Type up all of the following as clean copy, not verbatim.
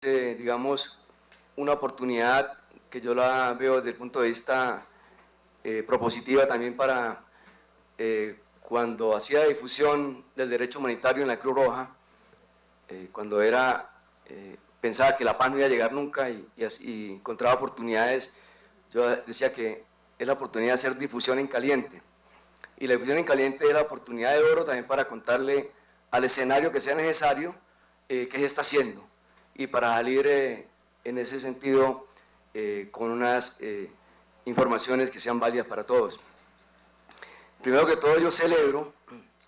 digamos, una oportunidad que yo la veo desde el punto de vista propositiva también para cuando hacía difusión del derecho humanitario en la Cruz Roja, cuando pensaba que la paz no iba a llegar nunca y encontraba oportunidades, yo decía que es la oportunidad de hacer difusión en caliente. Y la difusión en caliente es la oportunidad de oro también para contarle al escenario que sea necesario qué se está haciendo y para salir en ese sentido con unas informaciones que sean válidas para todos. Primero que todo, yo celebro,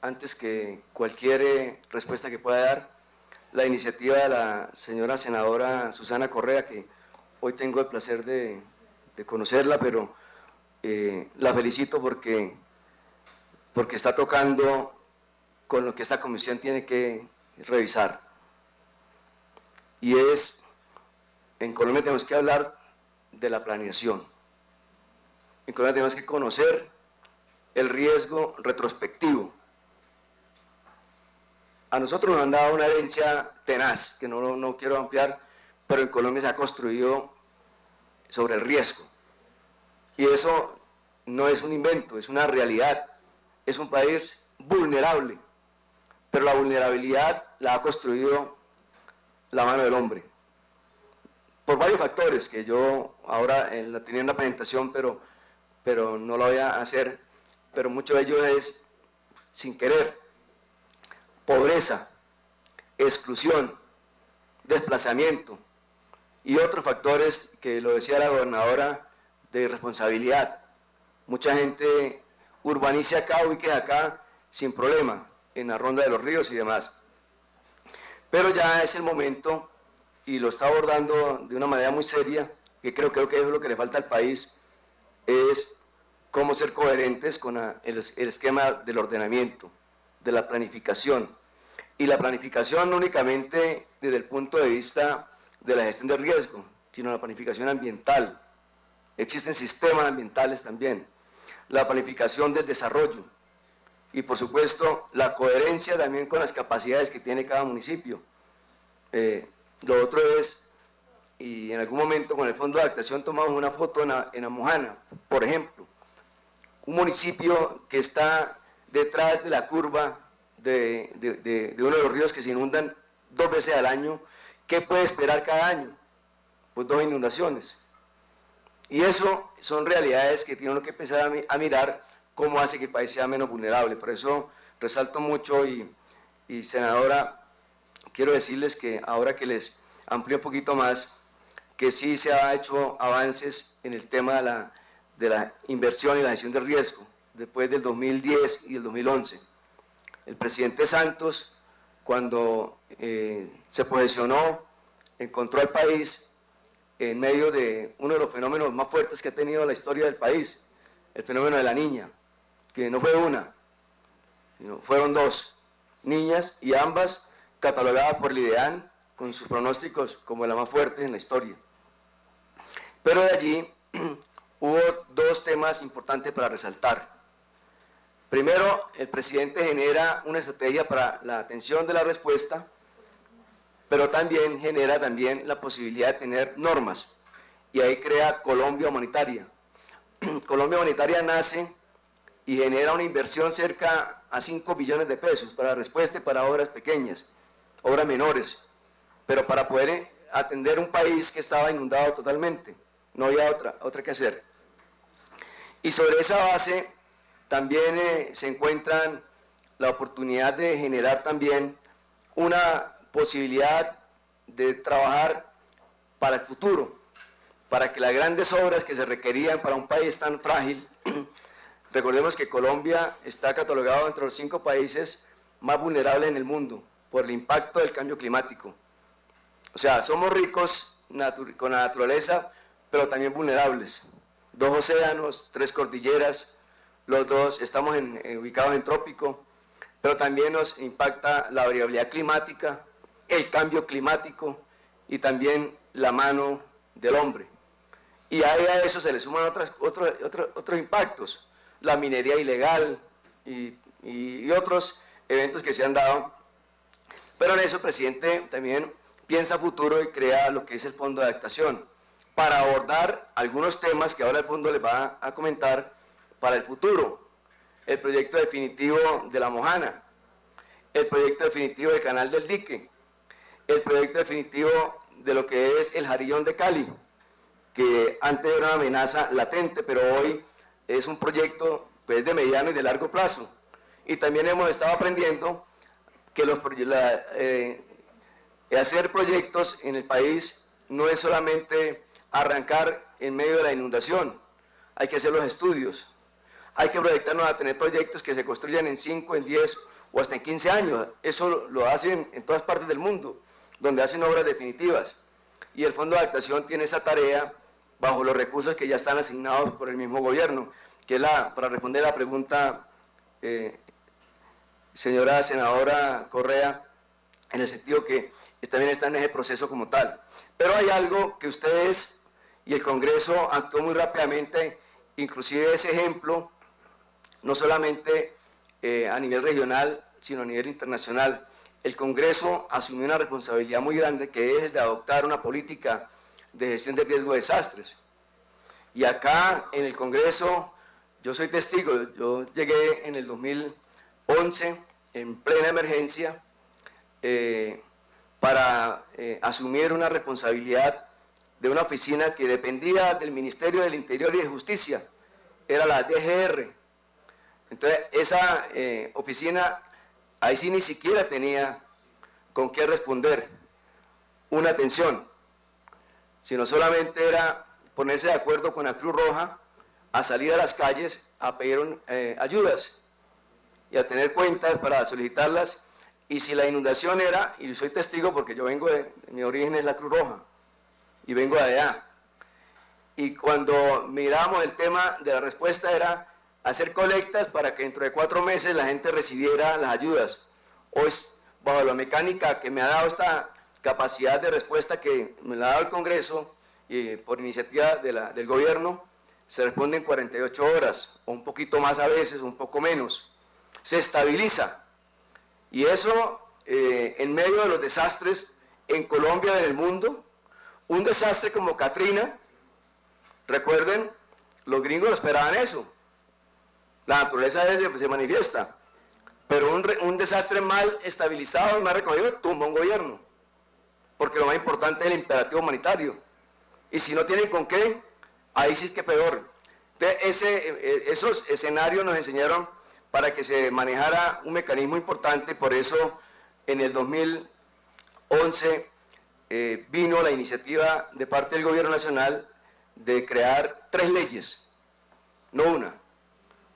antes que cualquier respuesta que pueda dar, la iniciativa de la señora senadora Susana Correa, que hoy tengo el placer de conocerla, pero la felicito porque está tocando con lo que esta comisión tiene que revisar. Y en Colombia tenemos que hablar de la planeación. En Colombia tenemos que conocer el riesgo retrospectivo. A nosotros nos han dado una herencia tenaz, que no quiero ampliar, pero en Colombia se ha construido sobre el riesgo. Y eso no es un invento, es una realidad. Es un país vulnerable, pero la vulnerabilidad la ha construido la mano del hombre. Por varios factores que yo ahora la tenía en la presentación, pero no lo voy a hacer, pero mucho de ello es sin querer. Pobreza, exclusión, desplazamiento y otros factores que lo decía la gobernadora de irresponsabilidad. Mucha gente urbaniza acá, ubique acá sin problema, en la ronda de los ríos y demás. Pero ya es el momento, y lo está abordando de una manera muy seria, que creo que es lo que le falta al país, es cómo ser coherentes con el esquema del ordenamiento, de la planificación. Y la planificación no únicamente desde el punto de vista de la gestión de riesgo, sino la planificación ambiental. Existen sistemas ambientales también. La planificación del desarrollo. Y por supuesto, la coherencia también con las capacidades que tiene cada municipio. Lo otro es, y en algún momento con el Fondo de Adaptación tomamos una foto en Amojana, por ejemplo, un municipio que está detrás de la curva de uno de los ríos que se inundan 2 veces al año. ¿Qué puede esperar cada año? Pues 2 inundaciones. Y eso son realidades que tienen que empezar a mirar cómo hace que el país sea menos vulnerable. Por eso resalto mucho y senadora, quiero decirles que ahora que les amplío un poquito más, que sí se ha hecho avances en el tema de la inversión y la gestión de riesgo, después del 2010 y el 2011. El presidente Santos, cuando se posesionó, encontró al país en medio de uno de los fenómenos más fuertes que ha tenido la historia del país, el fenómeno de la niña, que no fue una, sino fueron 2 niñas, y ambas catalogadas por el IDEAN con sus pronósticos como la más fuerte en la historia. Pero de allí hubo 2 temas importantes para resaltar. Primero, el presidente genera una estrategia para la atención de la respuesta, pero también genera la posibilidad de tener normas, y ahí crea Colombia Humanitaria. Colombia Humanitaria nace y genera una inversión cerca a 5 billones de pesos para respuesta y para obras pequeñas, obras menores, pero para poder atender un país que estaba inundado totalmente, no había otra que hacer. Y sobre esa base también se encuentran la oportunidad de generar también una posibilidad de trabajar para el futuro, para que las grandes obras que se requerían para un país tan frágil. Recordemos que Colombia está catalogado entre los 5 países más vulnerables en el mundo por el impacto del cambio climático. O sea, somos ricos con la naturaleza, pero también vulnerables. 2 océanos, 3 cordilleras, los 2 estamos ubicados en trópico, pero también nos impacta la variabilidad climática, el cambio climático y también la mano del hombre. Y a eso se le suman otros impactos, la minería ilegal y otros eventos que se han dado. Pero en eso el presidente también piensa futuro y crea lo que es el Fondo de Adaptación, para abordar algunos temas que ahora el fondo les va a comentar para el futuro. El proyecto definitivo de La Mojana, el proyecto definitivo del Canal del Dique, el proyecto definitivo de lo que es el Jarillón de Cali, que antes era una amenaza latente, pero hoy es un proyecto pues, de mediano y de largo plazo. Y también hemos estado aprendiendo que hacer proyectos en el país no es solamente arrancar en medio de la inundación, hay que hacer los estudios, hay que proyectarnos a tener proyectos que se construyan en 5, en 10 o hasta en 15 años. Eso lo hacen en todas partes del mundo, donde hacen obras definitivas. Y el Fondo de Adaptación tiene esa tarea bajo los recursos que ya están asignados por el mismo gobierno, que es para responder a la pregunta, señora senadora Correa, en el sentido que también está en ese proceso como tal. Pero hay algo que ustedes y el Congreso actuó muy rápidamente, inclusive ese ejemplo, no solamente a nivel regional, sino a nivel internacional. El Congreso asumió una responsabilidad muy grande, que es el de adoptar una política de gestión de riesgo de desastres. Y acá en el Congreso, yo soy testigo, yo llegué en el 2011 en plena emergencia para asumir una responsabilidad de una oficina que dependía del Ministerio del Interior y de Justicia, era la DGR. Entonces esa oficina, ahí sí ni siquiera tenía con qué responder una atención, sino solamente era ponerse de acuerdo con la Cruz Roja a salir a las calles a pedir ayudas y a tener cuentas para solicitarlas. Y si la inundación era, y soy testigo porque yo vengo mi origen es la Cruz Roja y vengo de allá, y cuando miramos el tema de la respuesta era hacer colectas para que dentro de 4 meses la gente recibiera las ayudas. Hoy, bajo la mecánica que me ha dado esta capacidad de respuesta que me la ha dado el Congreso y por iniciativa del gobierno, se responde en 48 horas, o un poquito más a veces, un poco menos. Se estabiliza. Y eso, en medio de los desastres en Colombia y en el mundo, un desastre como Katrina, recuerden, los gringos no esperaban eso. La naturaleza se manifiesta, pero un desastre mal estabilizado y mal recogido tumba un gobierno, porque lo más importante es el imperativo humanitario. Y si no tienen con qué, ahí sí es que peor. Entonces, esos escenarios nos enseñaron para que se manejara un mecanismo importante. Por eso en el 2011 vino la iniciativa de parte del Gobierno Nacional de crear 3 leyes, no una,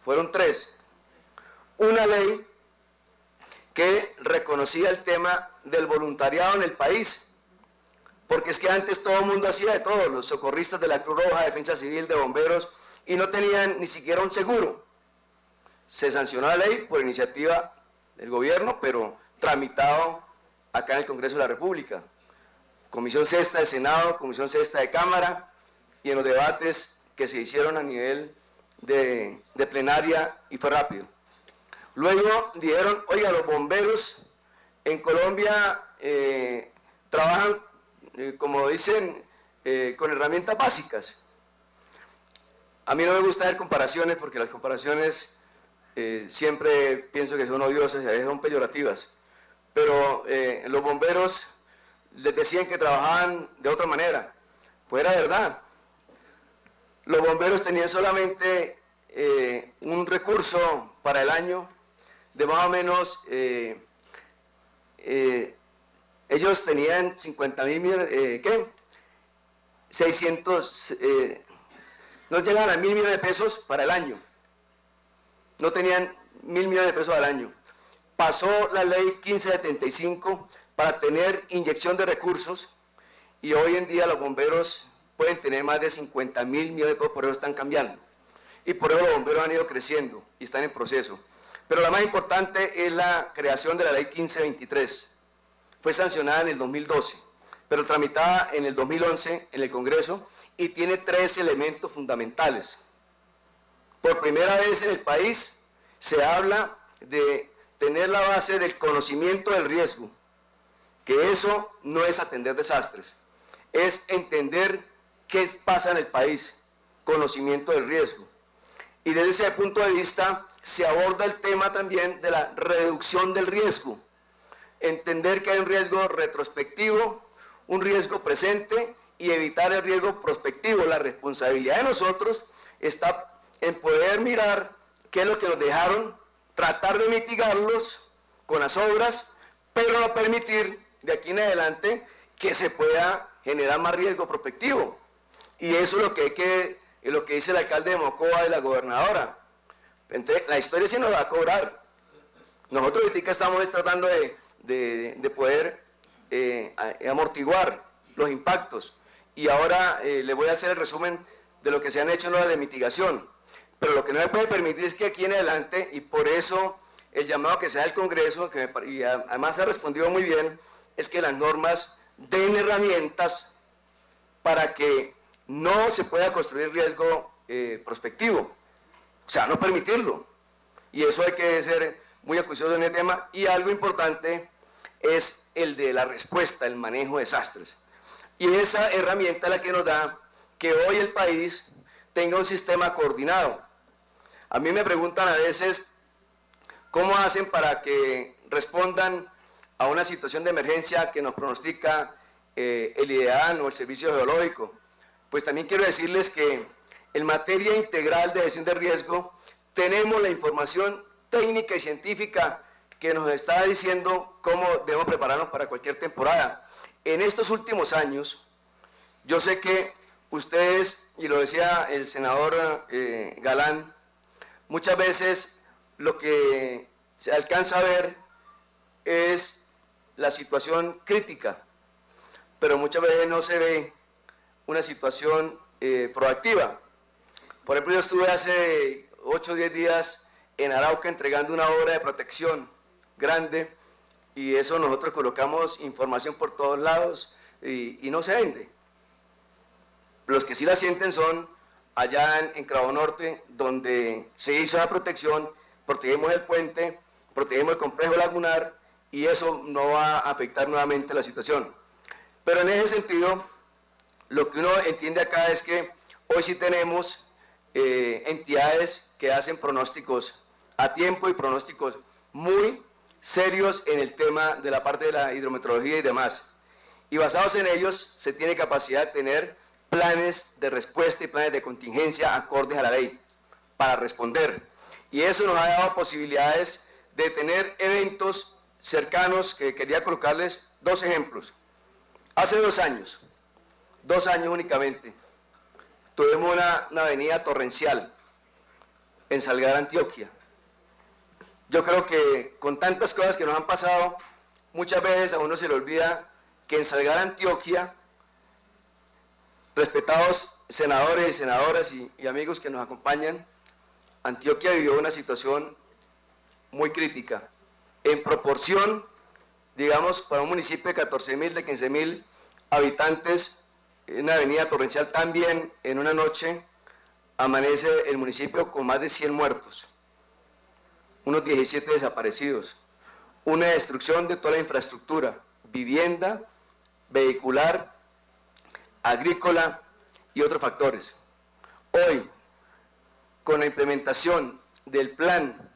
fueron 3. Una ley que reconocía el tema del voluntariado en el país, porque es que antes todo el mundo hacía de todo, los socorristas de la Cruz Roja, Defensa Civil, de bomberos, y no tenían ni siquiera un seguro. Se sancionó la ley por iniciativa del gobierno, pero tramitado acá en el Congreso de la República. Comisión Sexta de Senado, Comisión Sexta de Cámara, y en los debates que se hicieron a nivel de plenaria, y fue rápido. Luego dijeron, oiga, los bomberos en Colombia trabajan, como dicen, con herramientas básicas. A mí no me gusta hacer comparaciones, porque las comparaciones siempre pienso que son odiosas y a veces son peyorativas, pero los bomberos les decían que trabajaban de otra manera. Pues era verdad. Los bomberos tenían solamente un recurso para el año de más o menos, ellos tenían 50.000 millones, ¿qué? 600, no llegaban a 1.000 millones de pesos para el año. No tenían 1.000 millones de pesos al año. Pasó la ley 1575 para tener inyección de recursos, y hoy en día los bomberos pueden tener más de 50.000 millones de pesos, por eso están cambiando. Y por eso los bomberos han ido creciendo y están en proceso. Pero la más importante es la creación de la ley 1523. Fue sancionada en el 2012, pero tramitada en el 2011 en el Congreso, y tiene 3 elementos fundamentales. Por primera vez en el país se habla de tener la base del conocimiento del riesgo, que eso no es atender desastres, es entender qué pasa en el país, conocimiento del riesgo. Y desde ese punto de vista se aborda el tema también de la reducción del riesgo, entender que hay un riesgo retrospectivo, un riesgo presente y evitar el riesgo prospectivo. La responsabilidad de nosotros está en poder mirar qué es lo que nos dejaron, tratar de mitigarlos con las obras, pero no permitir de aquí en adelante que se pueda generar más riesgo prospectivo. Y eso es lo que dice el alcalde de Mocoa y la gobernadora. Entonces, la historia sí nos va a cobrar. Nosotros ahorita estamos tratando de poder amortiguar los impactos. Y ahora le voy a hacer el resumen de lo que se han hecho en horas de mitigación. Pero lo que no se puede permitir es que aquí en adelante, y por eso el llamado que se da al Congreso, y además se ha respondido muy bien, es que las normas den herramientas para que no se pueda construir riesgo prospectivo. O sea, no permitirlo. Y eso hay que ser muy acucioso en el tema. Y algo importante es el de la respuesta, el manejo de desastres. Y esa herramienta es la que nos da que hoy el país tenga un sistema coordinado. A mí me preguntan a veces cómo hacen para que respondan a una situación de emergencia que nos pronostica el IDEAN o el Servicio Geológico. Pues también quiero decirles que en materia integral de gestión de riesgo tenemos la información técnica y científica que nos está diciendo cómo debemos prepararnos para cualquier temporada. En estos últimos años, yo sé que ustedes, y lo decía el senador Galán, muchas veces lo que se alcanza a ver es la situación crítica, pero muchas veces no se ve una situación proactiva. Por ejemplo, yo estuve hace 8 o 10 días en Arauca entregando una obra de protección grande, y eso nosotros colocamos información por todos lados y no se vende. Los que sí la sienten son allá en Cravo Norte, donde se hizo la protección, protegemos el puente, protegemos el complejo lagunar, y eso no va a afectar nuevamente la situación. Pero en ese sentido, lo que uno entiende acá es que hoy sí tenemos entidades que hacen pronósticos a tiempo y pronósticos muy serios en el tema de la parte de la hidrometeorología y demás. Y basados en ellos se tiene capacidad de tener planes de respuesta y planes de contingencia acordes a la ley para responder. Y eso nos ha dado posibilidades de tener eventos cercanos, que quería colocarles 2 ejemplos. Hace 2 años únicamente, tuvimos una avenida torrencial en Salgar, Antioquia. Yo creo que con tantas cosas que nos han pasado, muchas veces a uno se le olvida que en Salgar, Antioquia, respetados senadores y senadoras y amigos que nos acompañan, Antioquia vivió una situación muy crítica. En proporción, digamos, para un municipio de 14.000, de 15.000 habitantes, una avenida torrencial también, en una noche, amanece el municipio con más de 100 muertos, unos 17 desaparecidos, una destrucción de toda la infraestructura, vivienda, vehicular, agrícola y otros factores. Hoy, con la implementación del plan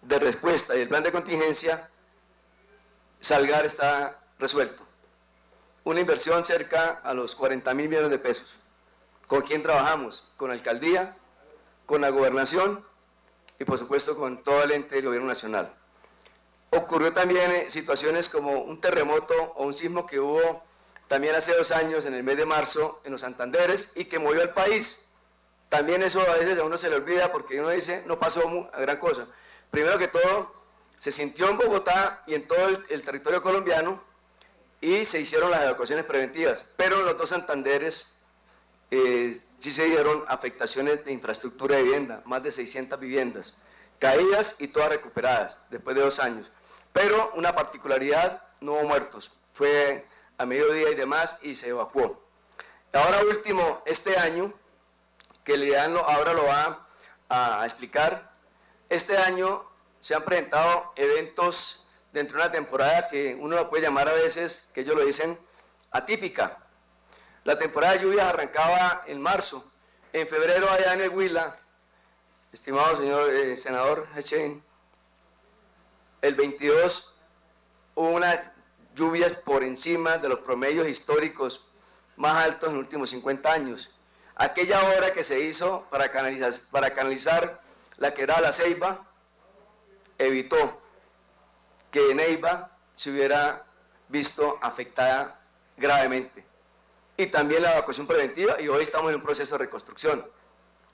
de respuesta y el plan de contingencia, Salgar está resuelto. Una inversión cerca a los 40.000 millones de pesos. ¿Con quién trabajamos? Con la alcaldía, con la gobernación y por supuesto con todo el ente del gobierno nacional. Ocurrió también situaciones como un terremoto o un sismo que hubo también hace 2 años, en el mes de marzo, en los Santanderes, y que movió al país. También eso a veces a uno se le olvida, porque uno dice, no pasó gran cosa. Primero que todo, se sintió en Bogotá y en todo el territorio colombiano, y se hicieron las evacuaciones preventivas, pero en los 2 Santanderes sí se dieron afectaciones de infraestructura de vivienda, más de 600 viviendas, caídas y todas recuperadas después de 2 años. Pero una particularidad, no hubo muertos, fue a mediodía y demás, y se evacuó. Ahora último, este año, que el IDEAN ahora lo va a explicar, este año se han presentado eventos dentro de una temporada que uno la puede llamar a veces, que ellos lo dicen, atípica. La temporada de lluvias arrancaba en marzo. En febrero, allá en el Huila, estimado señor senador Echein, el 22 hubo unas lluvias por encima de los promedios históricos más altos en los últimos 50 años. Aquella obra que se hizo para canalizar la quebrada La Ceiba evitó que Neiva se hubiera visto afectada gravemente. Y también la evacuación preventiva, y hoy estamos en un proceso de reconstrucción.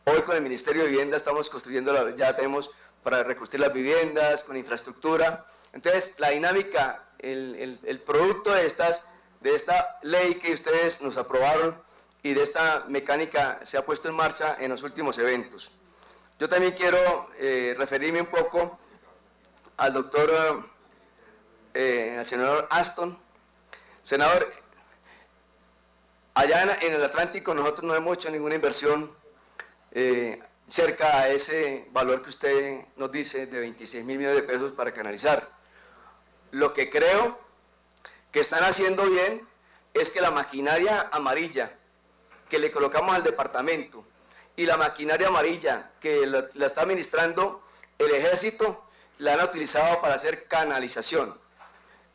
Hoy con el Ministerio de Vivienda estamos construyendo, ya tenemos para reconstruir las viviendas, con infraestructura. Entonces, la dinámica, el producto de esta ley que ustedes nos aprobaron y de esta mecánica se ha puesto en marcha en los últimos eventos. Yo también quiero referirme un poco al doctor, al senador Aston. Senador, allá en el Atlántico nosotros no hemos hecho ninguna inversión cerca a ese valor que usted nos dice de 26.000 millones de pesos para canalizar. Lo que creo que están haciendo bien es que la maquinaria amarilla que le colocamos al departamento y la maquinaria amarilla que la está administrando el ejército la han utilizado para hacer canalización.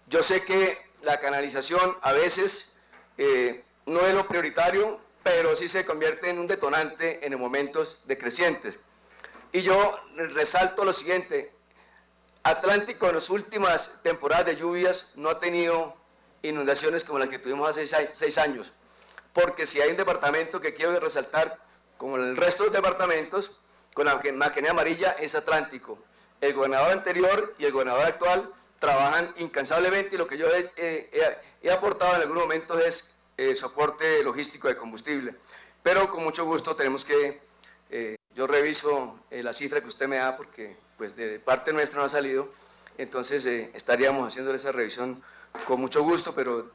Yo sé que la canalización a veces no es lo prioritario, pero sí se convierte en un detonante en momentos decrecientes. Y yo resalto lo siguiente: Atlántico en las últimas temporadas de lluvias no ha tenido inundaciones como las que tuvimos hace 6 años, porque si hay un departamento que quiero resaltar, como el resto de los departamentos, con la maquinaria amarilla, es Atlántico. El gobernador anterior y el gobernador actual trabajan incansablemente, y lo que yo he aportado en algunos momentos es soporte logístico de combustible. Pero con mucho gusto tenemos que, yo reviso la cifra que usted me da, porque pues de parte nuestra no ha salido, entonces estaríamos haciendo esa revisión con mucho gusto, pero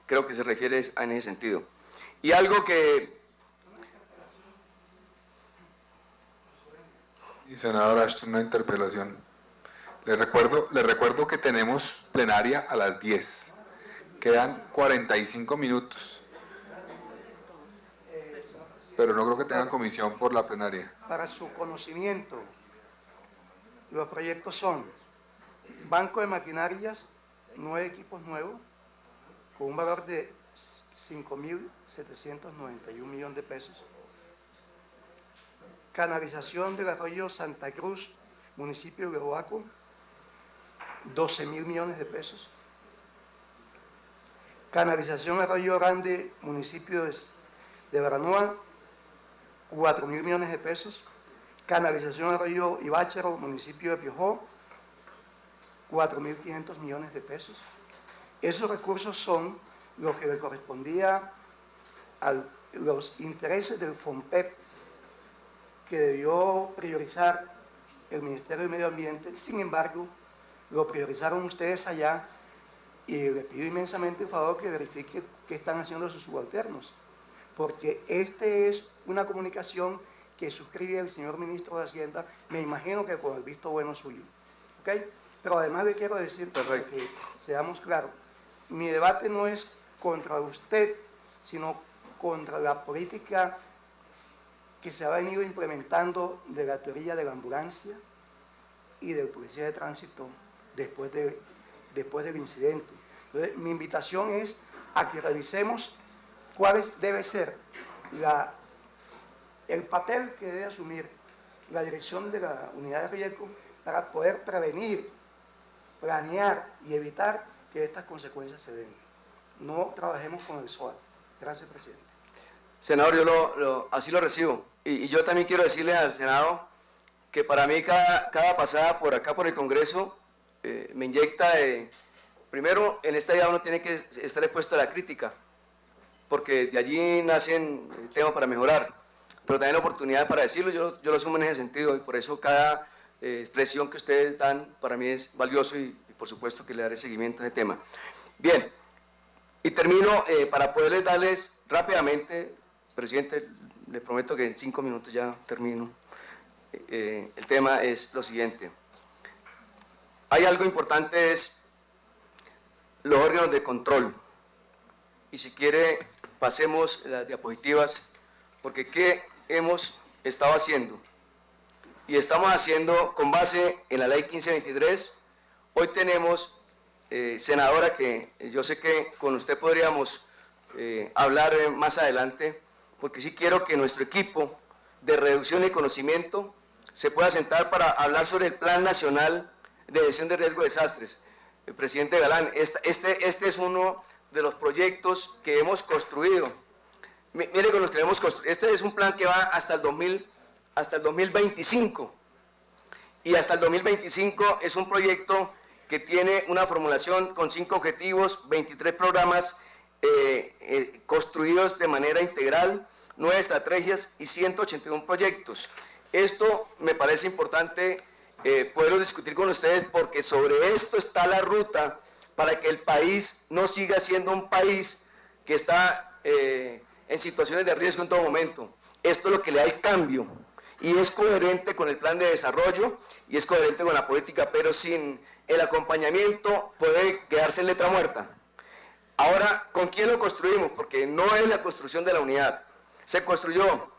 creo que se refiere en ese sentido. Y algo que... Y senador Ashton, una interpelación. Le recuerdo que tenemos plenaria a las 10. Quedan 45 minutos. Pero no creo que tengan comisión por la plenaria. Para su conocimiento, los proyectos son banco de maquinarias, 9 equipos nuevos, con un valor de 5.791 millones de pesos. Canalización del arroyo Santa Cruz, municipio de Oaco, 12.000 millones de pesos. Canalización Arroyo Grande, municipio de Baranoa, 4.000 millones de pesos. Canalización Arroyo Ibácharo, municipio de Piojó, 4.500 millones de pesos. Esos recursos son los que le correspondía a los intereses del FONPEP, que debió priorizar el Ministerio de Medio Ambiente. Sin embargo, lo priorizaron ustedes allá, y le pido inmensamente el favor que verifique qué están haciendo sus subalternos, porque este es una comunicación que suscribe el señor ministro de Hacienda, me imagino que con el visto bueno suyo. ¿Okay? Pero además le quiero decir, para que seamos claros, mi debate no es contra usted, sino contra la política que se ha venido implementando de la teoría de la ambulancia y del policía de tránsito después del incidente. Entonces, mi invitación es a que revisemos cuál debe ser el papel que debe asumir la dirección de la unidad de riesgo para poder prevenir, planear y evitar que estas consecuencias se den. No trabajemos con el SOAT. Gracias, presidente. Senador, yo así lo recibo. Y yo también quiero decirle al Senado que para mí cada pasada por acá, por el Congreso, me inyecta primero, en esta vida uno tiene que estar expuesto a la crítica, porque de allí nacen temas para mejorar, pero también la oportunidad para decirlo. Yo lo asumo en ese sentido, y por eso cada expresión que ustedes dan para mí es valioso, y por supuesto que le daré seguimiento a ese tema. Bien, y termino para poderles darles rápidamente, presidente, le prometo que en 5 minutos ya termino. El tema es lo siguiente. Hay algo importante, es los órganos de control. Y si quiere, pasemos las diapositivas, porque ¿qué hemos estado haciendo? Y estamos haciendo con base en la ley 1523. Hoy tenemos, senadora, que yo sé que con usted podríamos hablar más adelante, porque sí quiero que nuestro equipo de reducción y conocimiento se pueda sentar para hablar sobre el Plan Nacional de Gestión de Riesgo de Desastres. El presidente Galán, este es uno de los proyectos que hemos construido. Mire con los que hemos construido. Este es un plan que va hasta el 2025. Y hasta el 2025 es un proyecto que tiene una formulación con 5 objetivos, 23 programas construidos de manera integral, 9 estrategias y 181 proyectos. Esto me parece importante poderlo discutir con ustedes, porque sobre esto está la ruta para que el país no siga siendo un país que está en situaciones de riesgo en todo momento. Esto es lo que le da el cambio y es coherente con el plan de desarrollo y es coherente con la política, pero sin el acompañamiento puede quedarse en letra muerta. Ahora, ¿con quién lo construimos? Porque no es la construcción de la unidad. Se construyó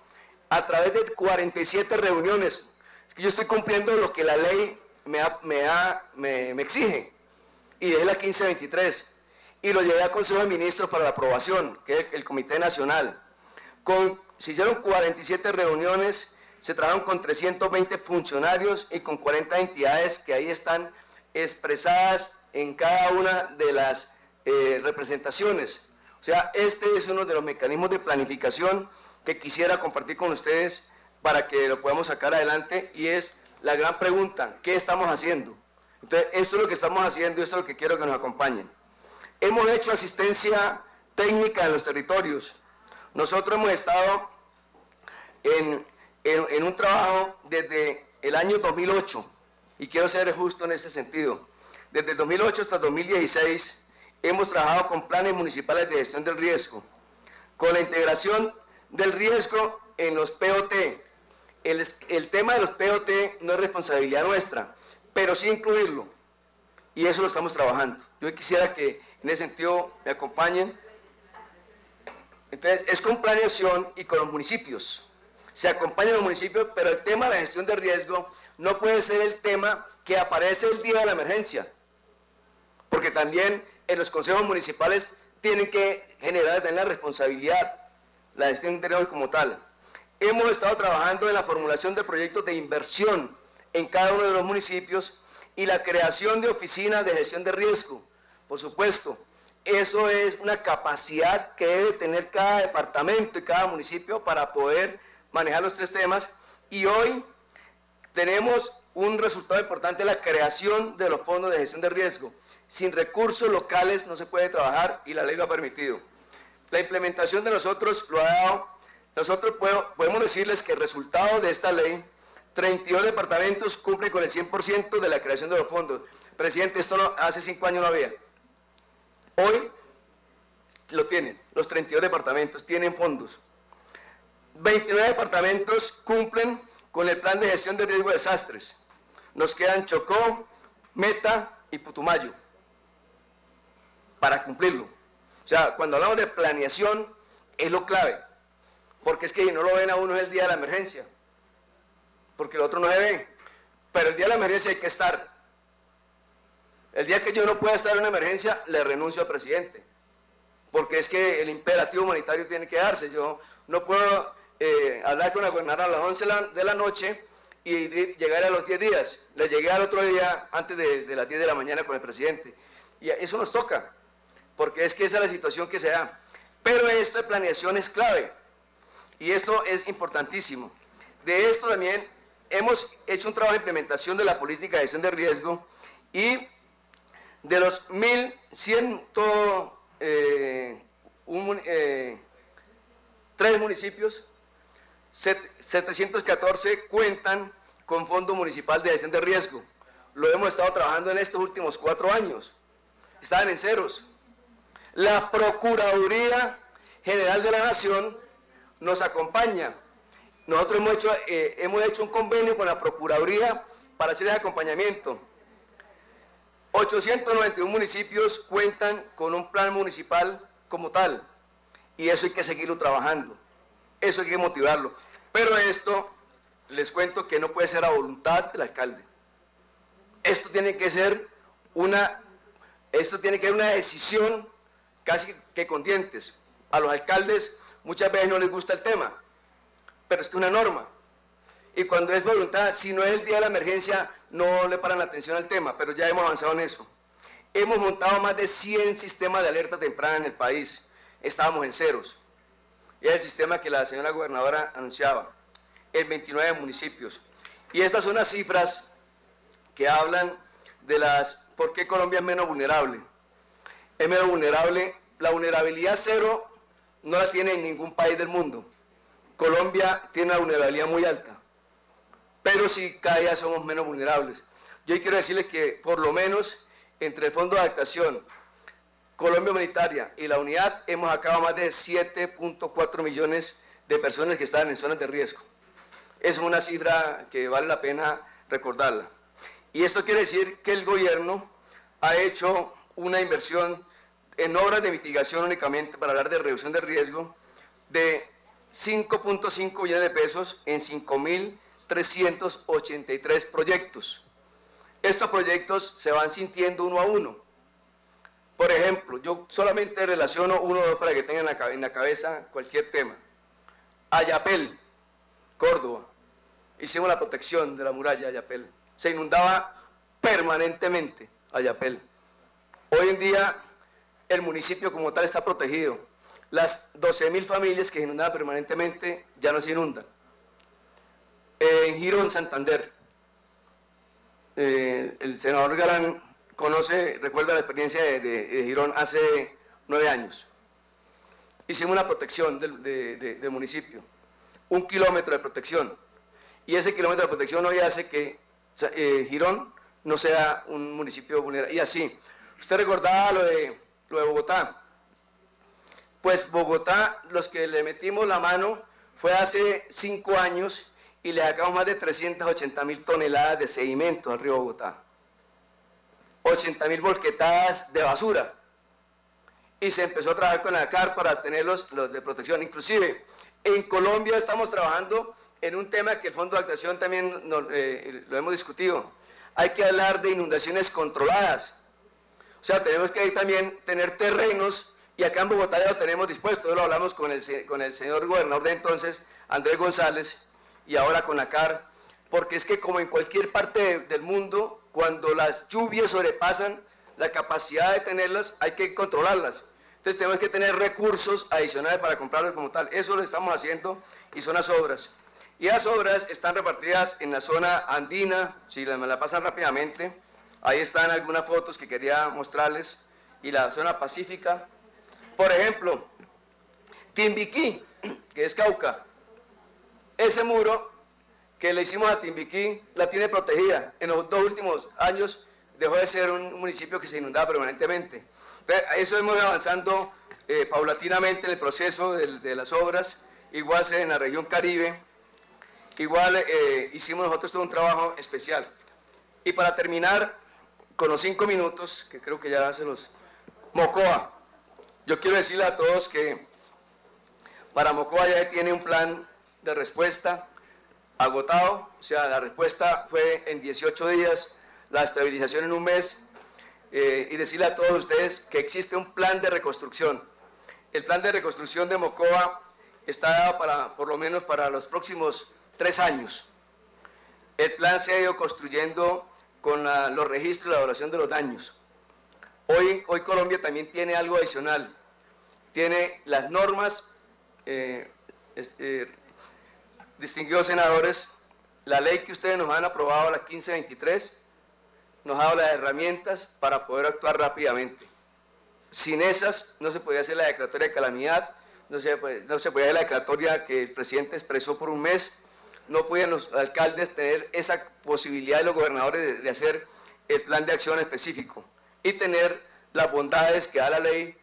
a través de 47 reuniones. Es que yo estoy cumpliendo lo que la ley me exige, y es la 1523, y lo llevé al Consejo de Ministros para la aprobación, que es el Comité Nacional. Se hicieron 47 reuniones, se trabajaron con 320 funcionarios y con 40 entidades que ahí están expresadas en cada una de las representaciones. O sea, este es uno de los mecanismos de planificación que quisiera compartir con ustedes para que lo podamos sacar adelante, y es la gran pregunta: ¿qué estamos haciendo? Entonces, esto es lo que estamos haciendo y esto es lo que quiero que nos acompañen. Hemos hecho asistencia técnica en los territorios. Nosotros hemos estado en un trabajo desde el año 2008, y quiero ser justo en ese sentido. Desde el 2008 hasta el 2016 hemos trabajado con planes municipales de gestión del riesgo, con la integración del riesgo en los POT. El tema de los POT no es responsabilidad nuestra, pero sí incluirlo, y eso lo estamos trabajando. Yo quisiera que en ese sentido me acompañen. Entonces, es con planeación y con los municipios. Se acompañan los municipios, pero el tema de la gestión de riesgo no puede ser el tema que aparece el día de la emergencia, porque también en los consejos municipales tienen que generar también la responsabilidad, la gestión de riesgo como tal. Hemos estado trabajando en la formulación de proyectos de inversión en cada uno de los municipios y la creación de oficinas de gestión de riesgo. Por supuesto, eso es una capacidad que debe tener cada departamento y cada municipio para poder manejar los 3 temas, y hoy tenemos un resultado importante: la creación de los fondos de gestión de riesgo. Sin recursos locales no se puede trabajar, y la ley lo ha permitido. La implementación de nosotros lo ha dado. Nosotros podemos decirles que el resultado de esta ley, 32 departamentos cumplen con el 100% de la creación de los fondos. Presidente, esto hace 5 años no había. Hoy lo tienen, los 32 departamentos tienen fondos. 29 departamentos cumplen con el plan de gestión de riesgo de desastres. Nos quedan Chocó, Meta y Putumayo para cumplirlo. O sea, cuando hablamos de planeación es lo clave, porque es que no lo ven a uno el día de la emergencia, porque el otro no se ve, pero el día de la emergencia hay que estar. El día que yo no pueda estar en una emergencia, le renuncio al presidente, porque es que el imperativo humanitario tiene que darse. Yo no puedo hablar con la gobernadora a las 11 de la noche y llegar a los 10 días. Le llegué al otro día antes de las 10 de la mañana con el presidente. Y eso nos toca, porque es que esa es la situación que se da. Pero esto de planeación es clave, y esto es importantísimo. De esto también hemos hecho un trabajo de implementación de la política de gestión de riesgo, y de los 1.103 municipios, 714 cuentan con Fondo Municipal de Gestión de Riesgo. Lo hemos estado trabajando en estos últimos 4 años. Estaban en ceros. La Procuraduría General de la Nación nos acompaña. Nosotros hemos hecho un convenio con la Procuraduría para hacer el acompañamiento. 891 municipios cuentan con un plan municipal como tal, y eso hay que seguirlo trabajando, eso hay que motivarlo. Pero esto, les cuento que no puede ser a voluntad del alcalde. Esto tiene que ser una decisión casi que con dientes. A los alcaldes muchas veces no les gusta el tema, pero es que es una norma. Y cuando es voluntad, si no es el día de la emergencia, no le paran la atención al tema, pero ya hemos avanzado en eso. Hemos montado más de 100 sistemas de alerta temprana en el país. Estábamos en ceros. Y es el sistema que la señora gobernadora anunciaba, en 29 municipios. Y estas son las cifras que hablan de por qué Colombia es menos vulnerable. Es menos vulnerable, la vulnerabilidad cero no la tiene en ningún país del mundo. Colombia tiene una vulnerabilidad muy alta, pero sí cada día somos menos vulnerables. Yo quiero decirles que por lo menos entre el Fondo de Adaptación, Colombia Humanitaria y la Unidad hemos sacado más de 7.4 millones de personas que están en zonas de riesgo. Es una cifra que vale la pena recordarla. Y esto quiere decir que el gobierno ha hecho una inversión en obras de mitigación únicamente para hablar de reducción de riesgo de 5.5 billones de pesos en 5.383 proyectos. Estos proyectos se van sintiendo uno a uno. Por ejemplo, yo solamente relaciono uno o dos para que tengan en la cabeza cualquier tema. Ayapel, Córdoba. Hicimos la protección de la muralla de Ayapel. Se inundaba permanentemente Ayapel. Hoy en día el municipio como tal está protegido. Las 12.000 familias que se inundaban permanentemente ya no se inundan. En Girón, Santander, el senador Galán recuerda la experiencia de Girón hace 9 años. Hicimos una protección del municipio, 1 kilómetro de protección, y ese kilómetro de protección hoy hace que Girón no sea un municipio vulnerable. Y así, usted recordaba lo de Bogotá. Pues Bogotá, los que le metimos la mano fue hace 5 años y le sacamos más de 380.000 toneladas de sedimentos al río Bogotá. 80.000 volquetadas de basura. Y se empezó a trabajar con la CAR para tener los de protección. Inclusive, en Colombia estamos trabajando en un tema que el Fondo de Adaptación también lo hemos discutido. Hay que hablar de inundaciones controladas. O sea, tenemos que ahí también tener terrenos, y acá en Bogotá ya lo tenemos dispuesto. Hoy lo hablamos con el señor gobernador de entonces, Andrés González, y ahora con la CAR, porque es que como en cualquier parte del mundo, cuando las lluvias sobrepasan la capacidad de tenerlas, hay que controlarlas. Entonces tenemos que tener recursos adicionales para comprarlos como tal. Eso lo estamos haciendo y son las obras. Y las obras están repartidas en la zona andina, si me la pasan rápidamente, ahí están algunas fotos que quería mostrarles, y la zona pacífica. Por ejemplo, Timbiquí, que es Cauca, ese muro que le hicimos a Timbiquí la tiene protegida. En los 2 últimos años dejó de ser un municipio que se inundaba permanentemente. Eso hemos ido avanzando paulatinamente en el proceso de las obras, igual en la región Caribe, igual hicimos nosotros todo un trabajo especial. Y para terminar, con los 5 minutos, que creo que ya se los... Mocoa. Yo quiero decirle a todos que para Mocoa ya tiene un plan de respuesta agotado, o sea, la respuesta fue en 18 días, la estabilización en 1 mes, y decirle a todos ustedes que existe un plan de reconstrucción. El plan de reconstrucción de Mocoa está dado por lo menos para los próximos 3 años. El plan se ha ido construyendo con los registros y la evaluación de los daños. Hoy Colombia también tiene algo adicional, tiene las normas, distinguidos senadores, la ley que ustedes nos han aprobado, la 1523, nos ha dado las herramientas para poder actuar rápidamente. Sin esas no se podía hacer la declaratoria de calamidad, no se podía hacer la declaratoria que el presidente expresó por 1 mes, no podían los alcaldes tener esa posibilidad de los gobernadores de hacer el plan de acción específico y tener las bondades que da la ley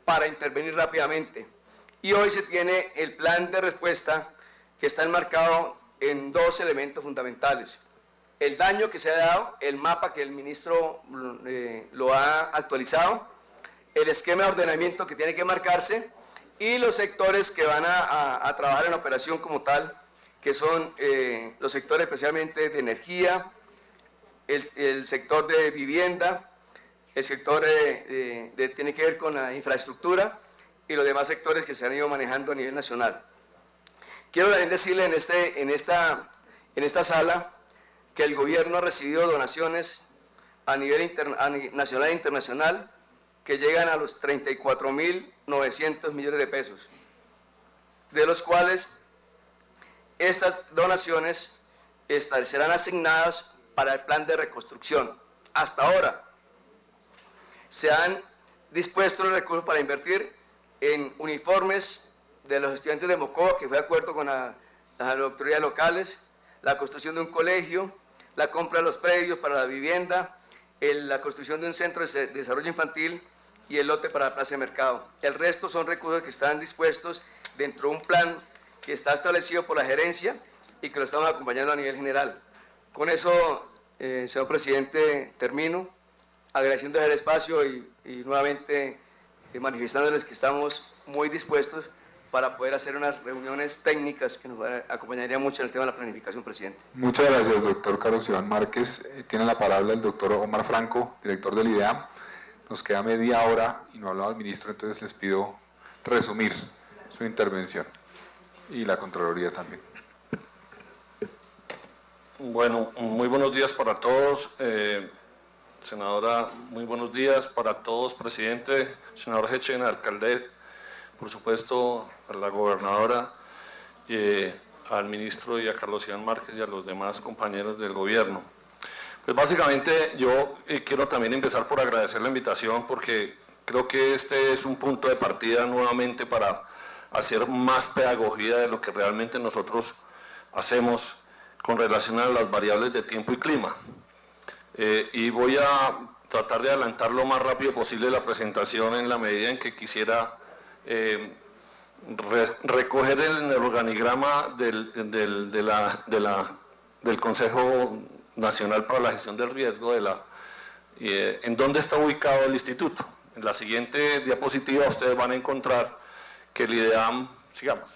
para intervenir rápidamente. Y hoy se tiene el plan de respuesta que está enmarcado en 2 elementos fundamentales. el daño que se ha dado, el mapa que el ministro lo ha actualizado, el esquema de ordenamiento que tiene que marcarse y los sectores que van a trabajar en la operación como tal, que son los sectores especialmente de energía, el sector de vivienda, el sector tiene que ver con la infraestructura y los demás sectores que se han ido manejando a nivel nacional. Quiero también decirle en esta sala que el gobierno ha recibido donaciones a nivel nacional e internacional que llegan a los 34.900 millones de pesos, de los cuales estas donaciones serán asignadas para el plan de reconstrucción. Hasta ahora se han dispuesto los recursos para invertir en uniformes de los estudiantes de Mocoa, que fue de acuerdo con las autoridades locales, la construcción de un colegio, la compra de los predios para la vivienda, la construcción de un centro de desarrollo infantil y el lote para la plaza de mercado. El resto son recursos que están dispuestos dentro de un plan que está establecido por la gerencia y que lo estamos acompañando a nivel general. Con eso, señor presidente, termino agradeciéndoles el espacio y nuevamente manifestándoles que estamos muy dispuestos para poder hacer unas reuniones técnicas que nos acompañarían mucho en el tema de la planificación, presidente. Muchas gracias, doctor Carlos Iván Márquez. Tiene la palabra el doctor Omar Franco, director del IDEAM. Nos queda media hora y no ha hablado el ministro, entonces les pido resumir su intervención y la Contraloría también. Bueno, muy buenos días para todos. Senadora, muy buenos días para todos, presidente, senador Hechen, alcalde, por supuesto, a la gobernadora, al ministro y a Carlos Iván Márquez y a los demás compañeros del gobierno. Pues básicamente yo quiero también empezar por agradecer la invitación porque creo que este es un punto de partida nuevamente para hacer más pedagogía de lo que realmente nosotros hacemos con relación a las variables de tiempo y clima. Y voy a tratar de adelantar lo más rápido posible la presentación en la medida en que quisiera recoger el organigrama del Consejo Nacional para la Gestión del Riesgo, en dónde está ubicado el instituto. En la siguiente diapositiva ustedes van a encontrar que el IDEAM, sigamos,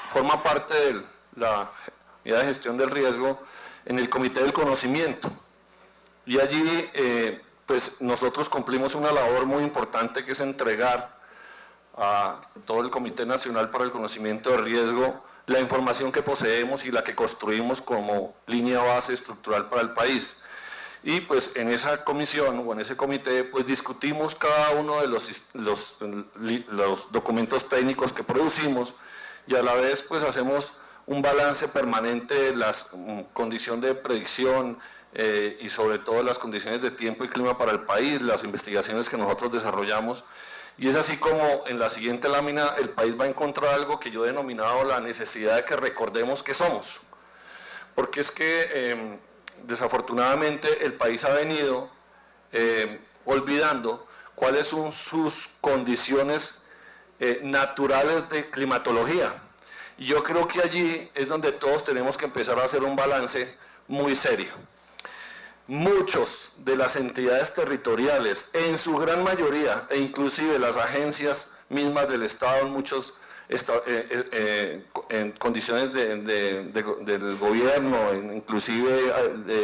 forma parte de la unidad de gestión del riesgo en el Comité del Conocimiento. Y allí, pues nosotros cumplimos una labor muy importante que es entregar a todo el Comité Nacional para el Conocimiento de Riesgo la información que poseemos y la que construimos como línea base estructural para el país. Y pues en esa comisión o en ese comité pues discutimos cada uno de los documentos técnicos que producimos y a la vez pues hacemos un balance permanente de las condiciones de predicción y sobre todo las condiciones de tiempo y clima para el país, las investigaciones que nosotros desarrollamos. Y es así como en la siguiente lámina el país va a encontrar algo que yo he denominado la necesidad de que recordemos qué somos. Porque es que desafortunadamente el país ha venido olvidando cuáles son sus condiciones naturales de climatología. Y yo creo que allí es donde todos tenemos que empezar a hacer un balance muy serio. Muchos de las entidades territoriales, en su gran mayoría, e inclusive las agencias mismas del Estado, en muchos en condiciones del gobierno, inclusive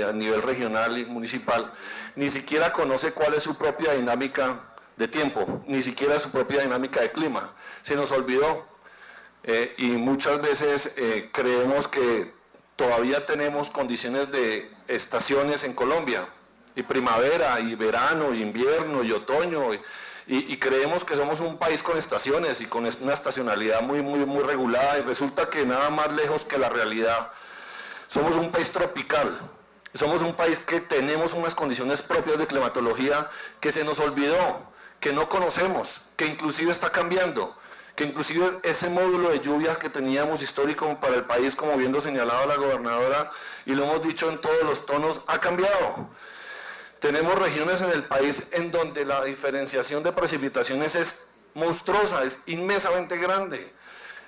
a nivel regional y municipal, ni siquiera conoce cuál es su propia dinámica de tiempo, ni siquiera su propia dinámica de clima. Se nos olvidó y muchas veces creemos que todavía tenemos condiciones de estaciones en Colombia, y primavera, y verano, y invierno, y otoño, y creemos que somos un país con estaciones y con una estacionalidad muy regulada, y resulta que nada más lejos que la realidad. Somos un país tropical, somos un país que tenemos unas condiciones propias de climatología que se nos olvidó, que no conocemos, que inclusive está cambiando, que inclusive ese módulo de lluvia que teníamos histórico para el país, como bien lo señalaba la gobernadora, y lo hemos dicho en todos los tonos, ha cambiado. Tenemos regiones en el país en donde la diferenciación de precipitaciones es monstruosa, es inmensamente grande.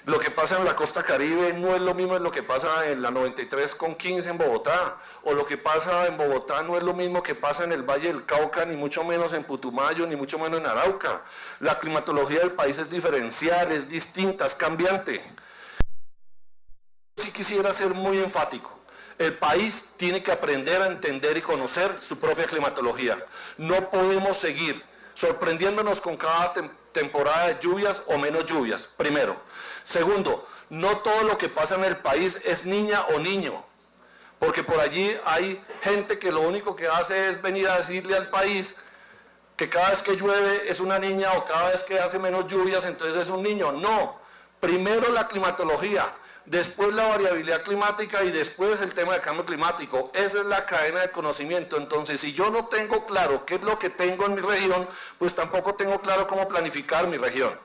Lo que pasa en la costa Caribe no es lo mismo de lo que pasa en la 93,15 en Bogotá, o lo que pasa en Bogotá no es lo mismo que pasa en el Valle del Cauca, ni mucho menos en Putumayo, ni mucho menos en Arauca. La climatología del país es diferencial, es distinta, es cambiante. Sí quisiera ser muy enfático. El país tiene que aprender a entender y conocer su propia climatología. No podemos seguir sorprendiéndonos con cada temporada de lluvias o menos lluvias, primero. Segundo, no todo lo que pasa en el país es niña o niño, porque por allí hay gente que lo único que hace es venir a decirle al país que cada vez que llueve es una niña o cada vez que hace menos lluvias entonces es un niño. No, primero la climatología, después la variabilidad climática y después el tema del cambio climático. Esa es la cadena de conocimiento. Entonces, si yo no tengo claro qué es lo que tengo en mi región, pues tampoco tengo claro cómo planificar mi región.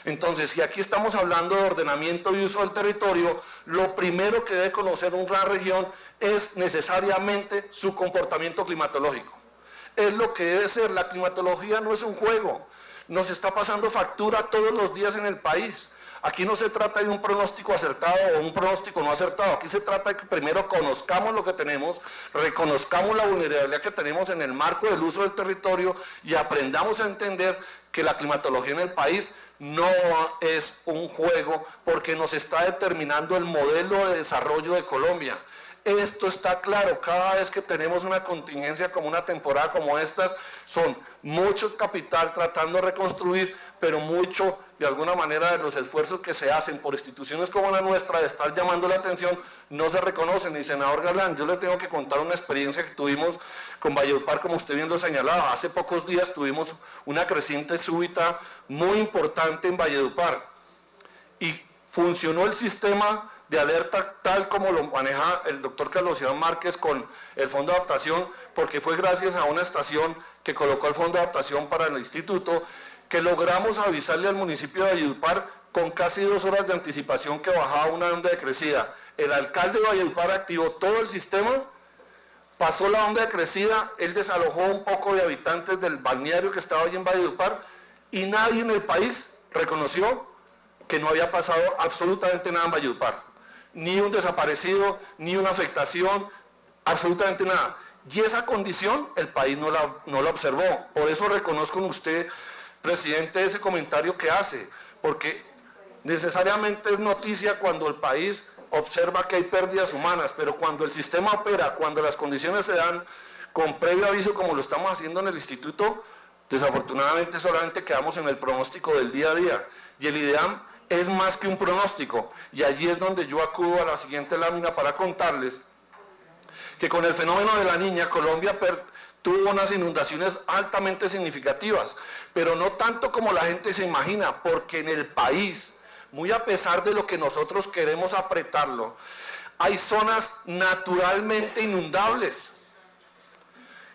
Entonces, si aquí estamos hablando de ordenamiento y uso del territorio, lo primero que debe conocer una región es necesariamente su comportamiento climatológico. Es lo que debe ser. La climatología no es un juego. Nos está pasando factura todos los días en el país. Aquí no se trata de un pronóstico acertado o un pronóstico no acertado. Aquí se trata de que primero conozcamos lo que tenemos, reconozcamos la vulnerabilidad que tenemos en el marco del uso del territorio y aprendamos a entender que la climatología en el país no es un juego porque nos está determinando el modelo de desarrollo de Colombia. Esto está claro, cada vez que tenemos una contingencia como una temporada como estas, son mucho capital tratando de reconstruir, pero mucho, de alguna manera, de los esfuerzos que se hacen por instituciones como la nuestra, de estar llamando la atención, no se reconocen. Y senador Galán, yo le tengo que contar una experiencia que tuvimos con Valledupar, como usted bien lo señalaba. Hace pocos días tuvimos una creciente súbita muy importante en Valledupar y funcionó el sistema de alerta tal como lo maneja el doctor Carlos Iván Márquez con el Fondo de Adaptación, porque fue gracias a una estación que colocó el Fondo de Adaptación para el instituto que logramos avisarle al municipio de Valledupar con casi 2 horas de anticipación que bajaba una onda de crecida. El alcalde de Valledupar activó todo el sistema, pasó la onda de crecida, él desalojó un poco de habitantes del balneario que estaba allí en Valledupar y nadie en el país reconoció que no había pasado absolutamente nada en Valledupar. Ni un desaparecido, ni una afectación, absolutamente nada. Y esa condición el país no la observó. Por eso reconozco en usted, presidente, ese comentario que hace, porque necesariamente es noticia cuando el país observa que hay pérdidas humanas, pero cuando el sistema opera, cuando las condiciones se dan con previo aviso como lo estamos haciendo en el instituto, desafortunadamente solamente quedamos en el pronóstico del día a día. Y el IDEAM es más que un pronóstico, y allí es donde yo acudo a la siguiente lámina para contarles que con el fenómeno de la Niña, Colombia tuvo unas inundaciones altamente significativas, pero no tanto como la gente se imagina, porque en el país, muy a pesar de lo que nosotros queremos apretarlo, hay zonas naturalmente inundables,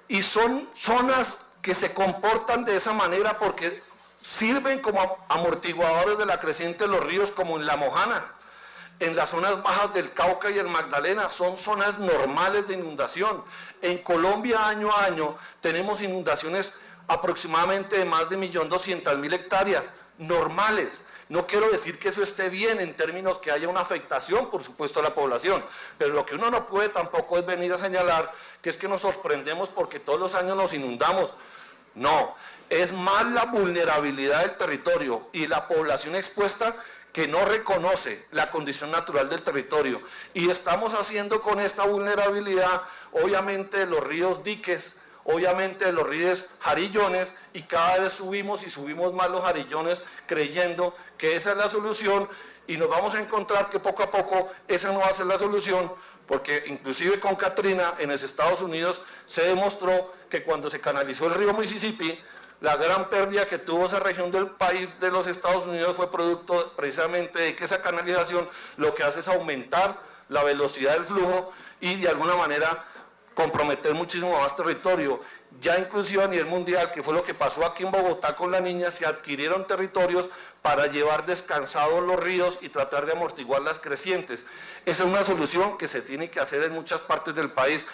y son zonas que se comportan de esa manera porque sirven como amortiguadores de la creciente de los ríos, como en La Mojana, en las zonas bajas del Cauca y el Magdalena, son zonas normales de inundación. En Colombia año a año tenemos inundaciones aproximadamente de más de 1.200.000 hectáreas normales. No quiero decir que eso esté bien en términos que haya una afectación, por supuesto, a la población, pero lo que uno no puede tampoco es venir a señalar que es que nos sorprendemos porque todos los años nos inundamos. No, es más la vulnerabilidad del territorio y la población expuesta que no reconoce la condición natural del territorio. Y estamos haciendo con esta vulnerabilidad, obviamente, los ríos diques, obviamente los ríos jarillones, y cada vez subimos y subimos más los jarillones creyendo que esa es la solución, y nos vamos a encontrar que poco a poco esa no va a ser la solución, porque inclusive con Katrina en los Estados Unidos se demostró que cuando se canalizó el río Mississippi, la gran pérdida que tuvo esa región del país de los Estados Unidos fue producto precisamente de que esa canalización lo que hace es aumentar la velocidad del flujo y de alguna manera comprometer muchísimo más territorio. Ya inclusive a nivel mundial, que fue lo que pasó aquí en Bogotá con la Niña, se adquirieron territorios para llevar descansados los ríos y tratar de amortiguar las crecientes. Esa es una solución que se tiene que hacer en muchas partes del país.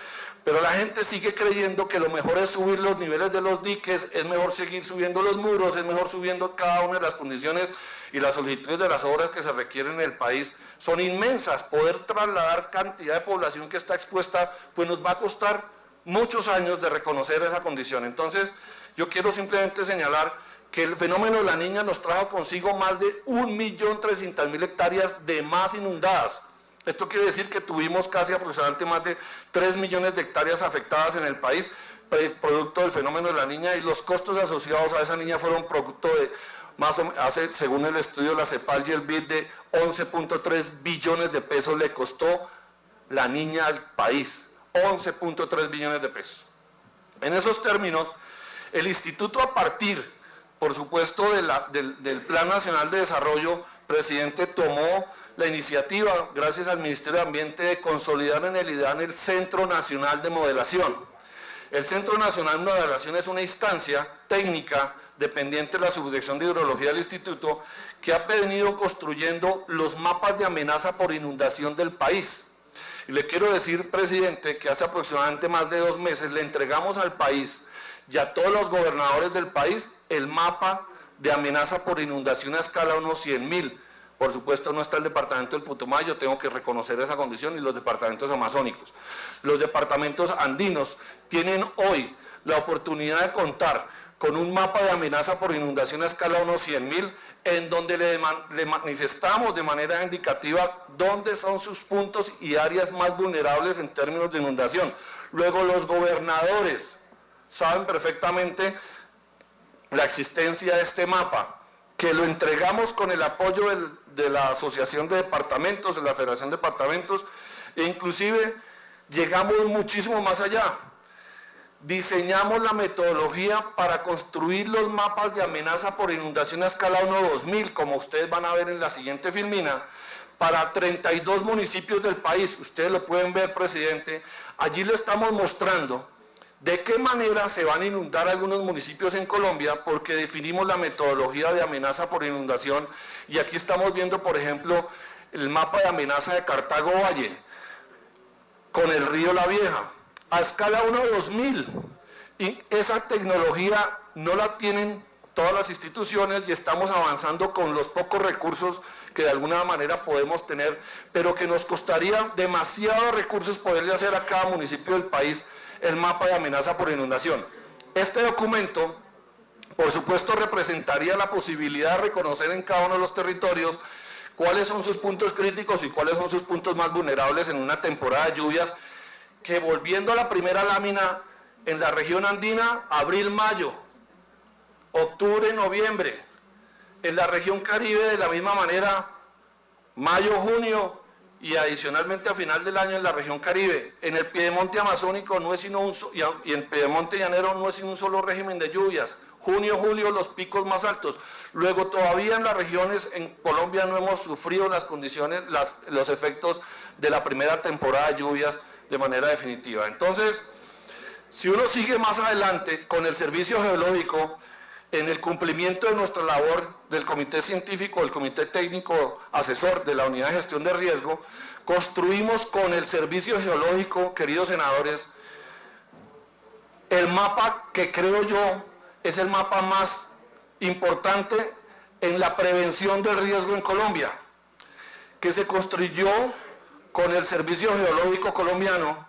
Pero la gente sigue creyendo que lo mejor es subir los niveles de los diques, es mejor seguir subiendo los muros, es mejor subiendo cada una de las condiciones y las solicitudes de las obras que se requieren en el país. Son inmensas. Poder trasladar cantidad de población que está expuesta, pues nos va a costar muchos años de reconocer esa condición. Entonces, yo quiero simplemente señalar que el fenómeno de la Niña nos trajo consigo más de 1.300.000 hectáreas de más inundadas. Esto quiere decir que tuvimos casi aproximadamente más de 3 millones de hectáreas afectadas en el país, producto del fenómeno de la Niña, y los costos asociados a esa Niña fueron producto de, según el estudio de la CEPAL y el BID, de 11.3 billones de pesos le costó la Niña al país. 11.3 billones de pesos. En esos términos, el instituto, a partir, por supuesto, del Plan Nacional de Desarrollo, presidente, tomó la iniciativa, gracias al Ministerio de Ambiente, de consolidar en el IDEAM el Centro Nacional de Modelación. El Centro Nacional de Modelación es una instancia técnica dependiente de la Subdirección de Hidrología del Instituto, que ha venido construyendo los mapas de amenaza por inundación del país. Y le quiero decir, presidente, que hace aproximadamente más de 2 meses le entregamos al país y a todos los gobernadores del país el mapa de amenaza por inundación a escala unos 100.000. Por supuesto no está el departamento del Putumayo, tengo que reconocer esa condición, y los departamentos amazónicos. Los departamentos andinos tienen hoy la oportunidad de contar con un mapa de amenaza por inundación a escala unos 100.000, en donde le manifestamos de manera indicativa dónde son sus puntos y áreas más vulnerables en términos de inundación. Luego los gobernadores saben perfectamente la existencia de este mapa, que lo entregamos con el apoyo de la Asociación de Departamentos, de la Federación de Departamentos, e inclusive llegamos muchísimo más allá. Diseñamos la metodología para construir los mapas de amenaza por inundación a escala 1-2000, como ustedes van a ver en la siguiente filmina, para 32 municipios del país. Ustedes lo pueden ver, presidente. Allí le estamos mostrando de qué manera se van a inundar algunos municipios en Colombia, porque definimos la metodología de amenaza por inundación, y aquí estamos viendo, por ejemplo, el mapa de amenaza de Cartago Valle, con el río La Vieja, a escala 1-2000, y esa tecnología no la tienen todas las instituciones, y estamos avanzando con los pocos recursos que de alguna manera podemos tener, pero que nos costaría demasiados recursos poderle hacer a cada municipio del país el mapa de amenaza por inundación. Este documento, por supuesto, representaría la posibilidad de reconocer en cada uno de los territorios cuáles son sus puntos críticos y cuáles son sus puntos más vulnerables en una temporada de lluvias, que, volviendo a la primera lámina, en la región andina, abril-mayo, octubre-noviembre, en la región Caribe de la misma manera, mayo-junio, y adicionalmente a final del año en la región Caribe. En el piedemonte amazónico no es sino y en el piedemonte llanero no es sino un solo régimen de lluvias. Junio, julio, los picos más altos. Luego, todavía en las regiones, en Colombia no hemos sufrido las condiciones, los efectos de la primera temporada de lluvias de manera definitiva. Entonces, si uno sigue más adelante con el servicio geológico, en el cumplimiento de nuestra labor del Comité Científico, el Comité Técnico Asesor de la Unidad de Gestión de Riesgo, construimos con el Servicio Geológico, queridos senadores, el mapa que creo yo es el mapa más importante en la prevención del riesgo en Colombia, que se construyó con el Servicio Geológico colombiano,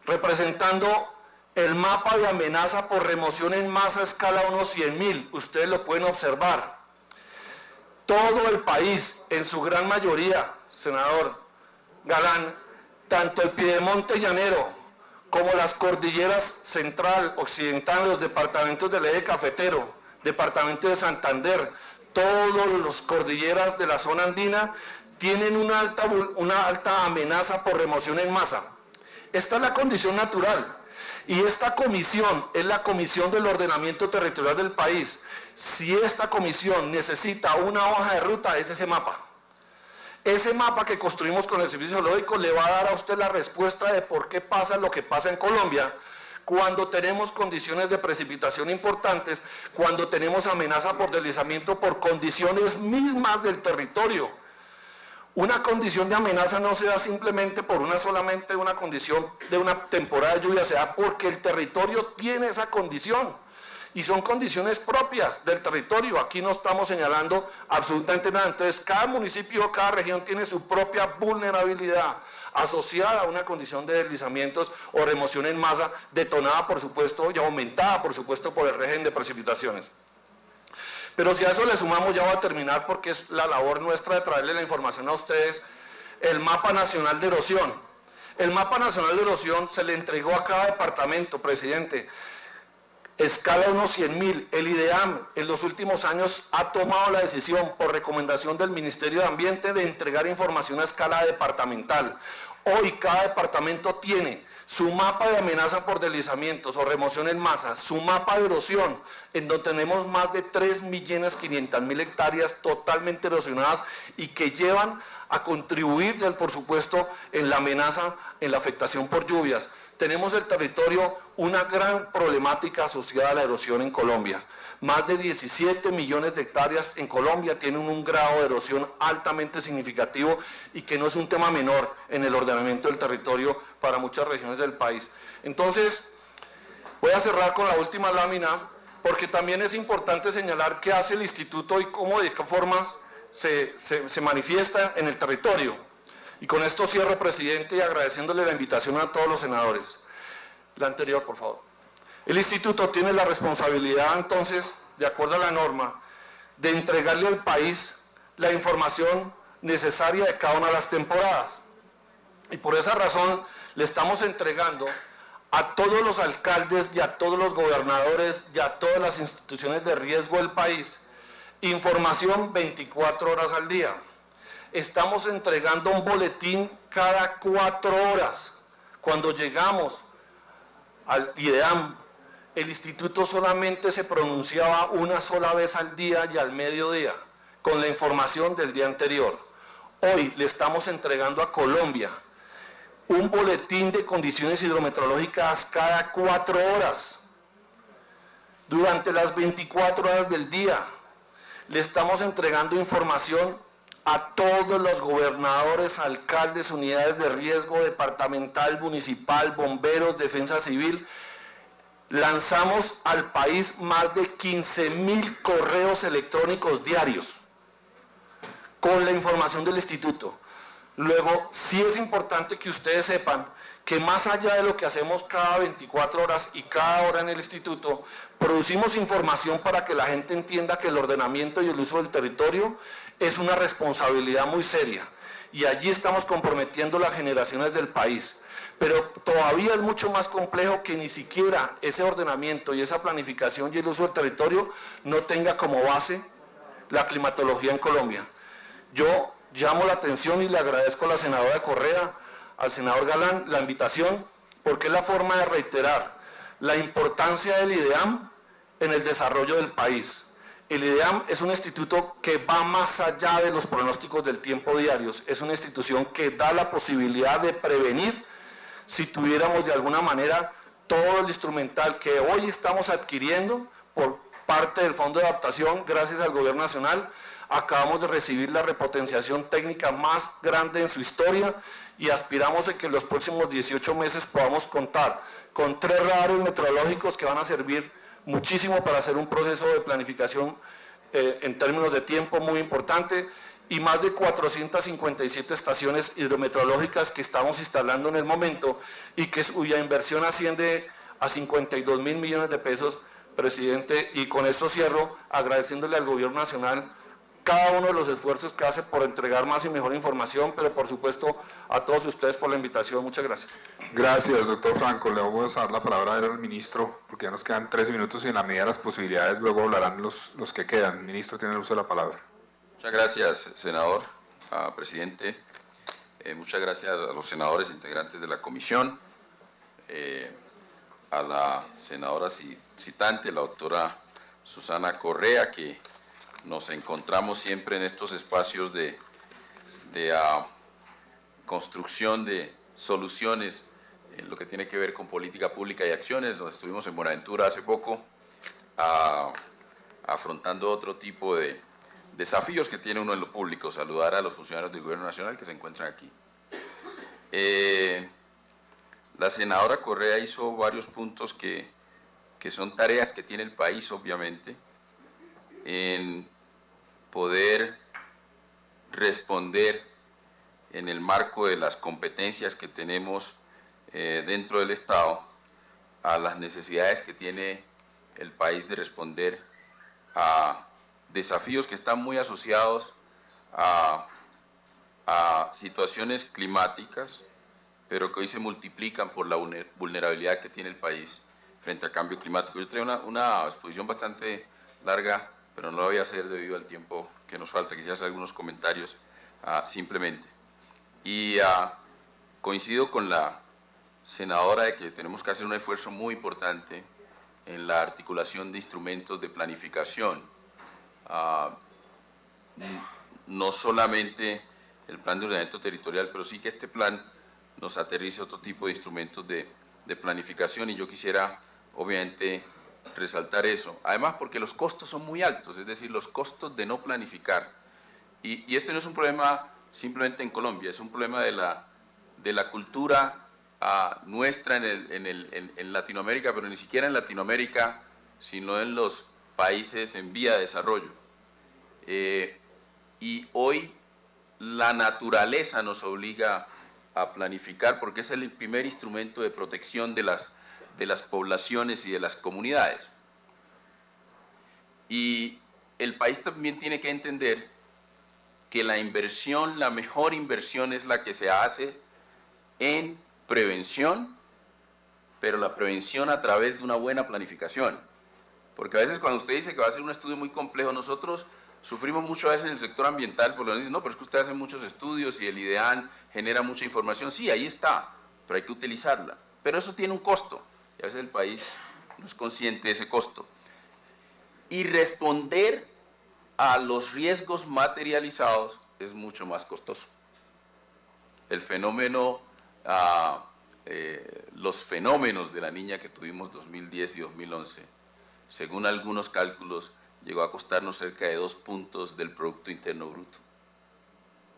representando el mapa de amenaza por remoción en masa a escala unos 100.000, ustedes lo pueden observar. Todo el país, en su gran mayoría, senador Galán, tanto el piedemonte llanero como las cordilleras central, occidental, los departamentos del eje cafetero, departamento de Santander, todas las cordilleras de la zona andina tienen una alta amenaza por remoción en masa. Esta es la condición natural. Y esta comisión es la Comisión del Ordenamiento Territorial del país. Si esta comisión necesita una hoja de ruta, es ese mapa. Ese mapa que construimos con el Servicio Geológico le va a dar a usted la respuesta de por qué pasa lo que pasa en Colombia, cuando tenemos condiciones de precipitación importantes, cuando tenemos amenaza por deslizamiento por condiciones mismas del territorio. Una condición de amenaza no se da simplemente por solamente una condición de una temporada de lluvia, se da porque el territorio tiene esa condición. Y son condiciones propias del territorio. Aquí no estamos señalando absolutamente nada. Entonces, cada municipio, cada región tiene su propia vulnerabilidad asociada a una condición de deslizamientos o remoción en masa, detonada, por supuesto, y aumentada, por supuesto, por el régimen de precipitaciones. Pero si a eso le sumamos, ya voy a terminar porque es la labor nuestra de traerle la información a ustedes, el mapa nacional de erosión. El mapa nacional de erosión se le entregó a cada departamento, presidente, escala unos 100.000. El IDEAM en los últimos años ha tomado la decisión, por recomendación del Ministerio de Ambiente, de entregar información a escala departamental. Hoy cada departamento tiene su mapa de amenaza por deslizamientos o remoción en masa, su mapa de erosión, en donde tenemos más de 3.500.000 hectáreas totalmente erosionadas y que llevan a contribuir, por supuesto, en la amenaza, en la afectación por lluvias. Tenemos el territorio, una gran problemática asociada a la erosión en Colombia. Más de 17 millones de hectáreas en Colombia tienen un grado de erosión altamente significativo y que no es un tema menor en el ordenamiento del territorio para muchas regiones del país. Entonces, voy a cerrar con la última lámina, porque también es importante señalar qué hace el instituto y cómo, de qué formas se manifiesta en el territorio. Y con esto cierro, presidente, y agradeciéndole la invitación a todos los senadores. La anterior, por favor. El instituto tiene la responsabilidad, entonces, de acuerdo a la norma, de entregarle al país la información necesaria de cada una de las temporadas. Y por esa razón le estamos entregando a todos los alcaldes y a todos los gobernadores y a todas las instituciones de riesgo del país información 24 horas al día. Estamos entregando un boletín cada 4 horas. Cuando llegamos al IDEAM, el instituto solamente se pronunciaba una sola vez al día y al mediodía, con la información del día anterior. Hoy le estamos entregando a Colombia un boletín de condiciones hidrometeorológicas cada 4 horas. Durante las 24 horas del día, le estamos entregando información a todos los gobernadores, alcaldes, unidades de riesgo departamental, municipal, bomberos, defensa civil. Lanzamos al país más de 15.000 correos electrónicos diarios con la información del instituto. Luego, sí es importante que ustedes sepan que más allá de lo que hacemos cada 24 horas y cada hora en el instituto, producimos información para que la gente entienda que el ordenamiento y el uso del territorio es una responsabilidad muy seria. Y allí estamos comprometiendo las generaciones del país. Pero todavía es mucho más complejo que ni siquiera ese ordenamiento y esa planificación y el uso del territorio no tenga como base la climatología en Colombia. Yo llamo la atención y le agradezco a la senadora Correa, al senador Galán, la invitación, porque es la forma de reiterar la importancia del IDEAM en el desarrollo del país. El IDEAM es un instituto que va más allá de los pronósticos del tiempo diarios, es una institución que da la posibilidad de prevenir si tuviéramos de alguna manera todo el instrumental que hoy estamos adquiriendo por parte del Fondo de Adaptación, gracias al Gobierno Nacional. Acabamos de recibir la repotenciación técnica más grande en su historia y aspiramos a que en los próximos 18 meses podamos contar con 3 radares meteorológicos que van a servir muchísimo para hacer un proceso de planificación en términos de tiempo muy importante, y más de 457 estaciones hidrometeorológicas que estamos instalando en el momento y cuya inversión asciende a 52.000 millones de pesos, presidente. Y con esto cierro agradeciéndole al Gobierno Nacional cada uno de los esfuerzos que hace por entregar más y mejor información, pero por supuesto a todos ustedes por la invitación. Muchas gracias. Gracias, doctor Franco. Le vamos a dar la palabra al ministro, porque ya nos quedan 13 minutos y en la medida de las posibilidades luego hablarán los que quedan. Ministro, tiene el uso de la palabra. Muchas gracias, senador, presidente. Muchas gracias a los senadores integrantes de la comisión, a la senadora citante, la doctora Susana Correa, que nos encontramos siempre en estos espacios de construcción de soluciones en lo que tiene que ver con política pública y acciones. Nos estuvimos en Buenaventura hace poco afrontando otro tipo de desafíos que tiene uno en lo público. Saludar a los funcionarios del Gobierno Nacional que se encuentran aquí. La senadora Correa hizo varios puntos que son tareas que tiene el país, obviamente, en poder responder en el marco de las competencias que tenemos dentro del Estado a las necesidades que tiene el país de responder a desafíos que están muy asociados a situaciones climáticas, pero que hoy se multiplican por la vulnerabilidad que tiene el país frente al cambio climático. Yo traigo una exposición bastante larga, pero no la voy a hacer debido al tiempo que nos falta. Quisiera hacer algunos comentarios simplemente. Y coincido con la senadora de que tenemos que hacer un esfuerzo muy importante en la articulación de instrumentos de planificación. No solamente el plan de ordenamiento territorial, pero sí que este plan nos aterrice otro tipo de instrumentos de planificación, y yo quisiera obviamente resaltar eso. Además, porque los costos son muy altos, es decir, los costos de no planificar. Y este no es un problema simplemente en Colombia, es un problema de la cultura nuestra en Latinoamérica, pero ni siquiera en Latinoamérica, sino en los países en vía de desarrollo. Y hoy la naturaleza nos obliga a planificar porque es el primer instrumento de protección de las poblaciones y de las comunidades. Y el país también tiene que entender que la inversión, la mejor inversión es la que se hace en prevención, pero la prevención a través de una buena planificación. Porque a veces cuando usted dice que va a hacer un estudio muy complejo, nosotros sufrimos mucho a veces en el sector ambiental, porque nos dicen, no, pero es que usted hace muchos estudios y el IDEAN genera mucha información. Sí, ahí está, pero hay que utilizarla. Pero eso tiene un costo, y a veces el país no es consciente de ese costo. Y responder a los riesgos materializados es mucho más costoso. El fenómeno, los fenómenos de la niña que tuvimos 2010 y 2011, según algunos cálculos, llegó a costarnos cerca de 2 puntos del Producto Interno Bruto.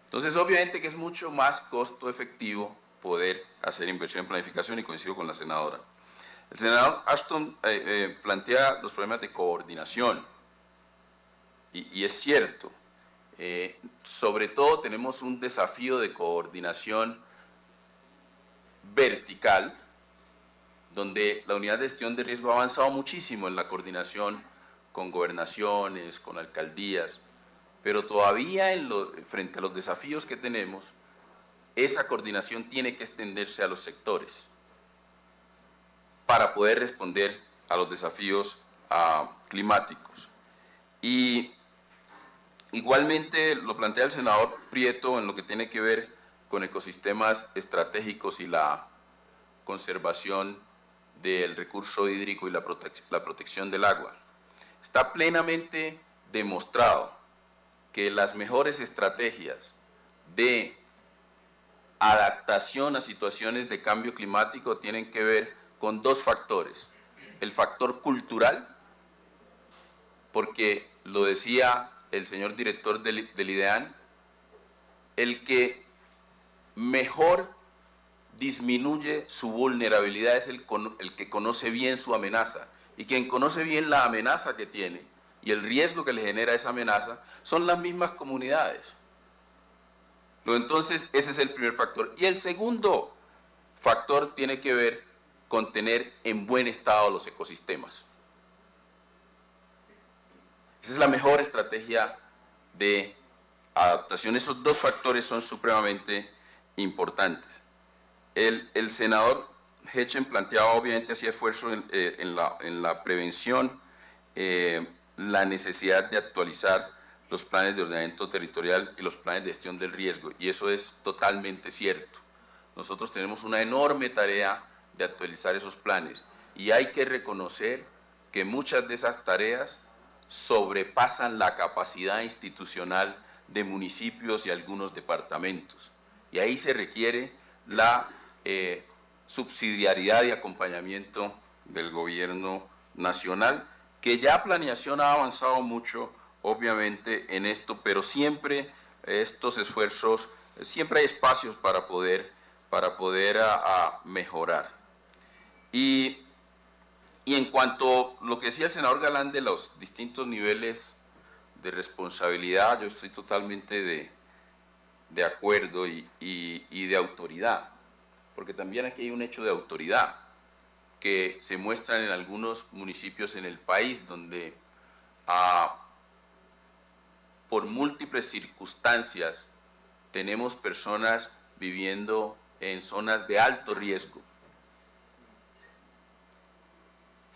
Entonces, obviamente que es mucho más costo efectivo poder hacer inversión en planificación, y coincido con la senadora. El senador Ashton plantea los problemas de coordinación, y es cierto, sobre todo tenemos un desafío de coordinación vertical, donde la unidad de gestión de riesgo ha avanzado muchísimo en la coordinación con gobernaciones, con alcaldías, pero todavía frente a los desafíos que tenemos, esa coordinación tiene que extenderse a los sectores para poder responder a los desafíos climáticos. Y igualmente lo plantea el senador Prieto en lo que tiene que ver con ecosistemas estratégicos y la conservación del recurso hídrico y la protección del agua. Está plenamente demostrado que las mejores estrategias de adaptación a situaciones de cambio climático tienen que ver con 2 factores. El factor cultural, porque lo decía el señor director del IDEAN, el que mejor disminuye su vulnerabilidad es el que conoce bien su amenaza. Y quien conoce bien la amenaza que tiene y el riesgo que le genera esa amenaza son las mismas comunidades. Entonces, ese es el primer factor. Y el segundo factor tiene que ver con tener en buen estado los ecosistemas. Esa es la mejor estrategia de adaptación. Esos 2 factores son supremamente importantes. El senador Hechen planteaba, obviamente, hacía esfuerzo en la prevención, la necesidad de actualizar los planes de ordenamiento territorial y los planes de gestión del riesgo, y eso es totalmente cierto. Nosotros tenemos una enorme tarea de actualizar esos planes, y hay que reconocer que muchas de esas tareas sobrepasan la capacidad institucional de municipios y algunos departamentos, y ahí se requiere la subsidiariedad y acompañamiento del gobierno nacional, que ya planeación ha avanzado mucho obviamente en esto, pero siempre estos esfuerzos, siempre hay espacios para poder mejorar. Y en cuanto a lo que decía el senador Galán de los distintos niveles de responsabilidad, yo estoy totalmente de acuerdo y de autoridad, porque también aquí hay un hecho de autoridad que se muestra en algunos municipios en el país donde por múltiples circunstancias tenemos personas viviendo en zonas de alto riesgo,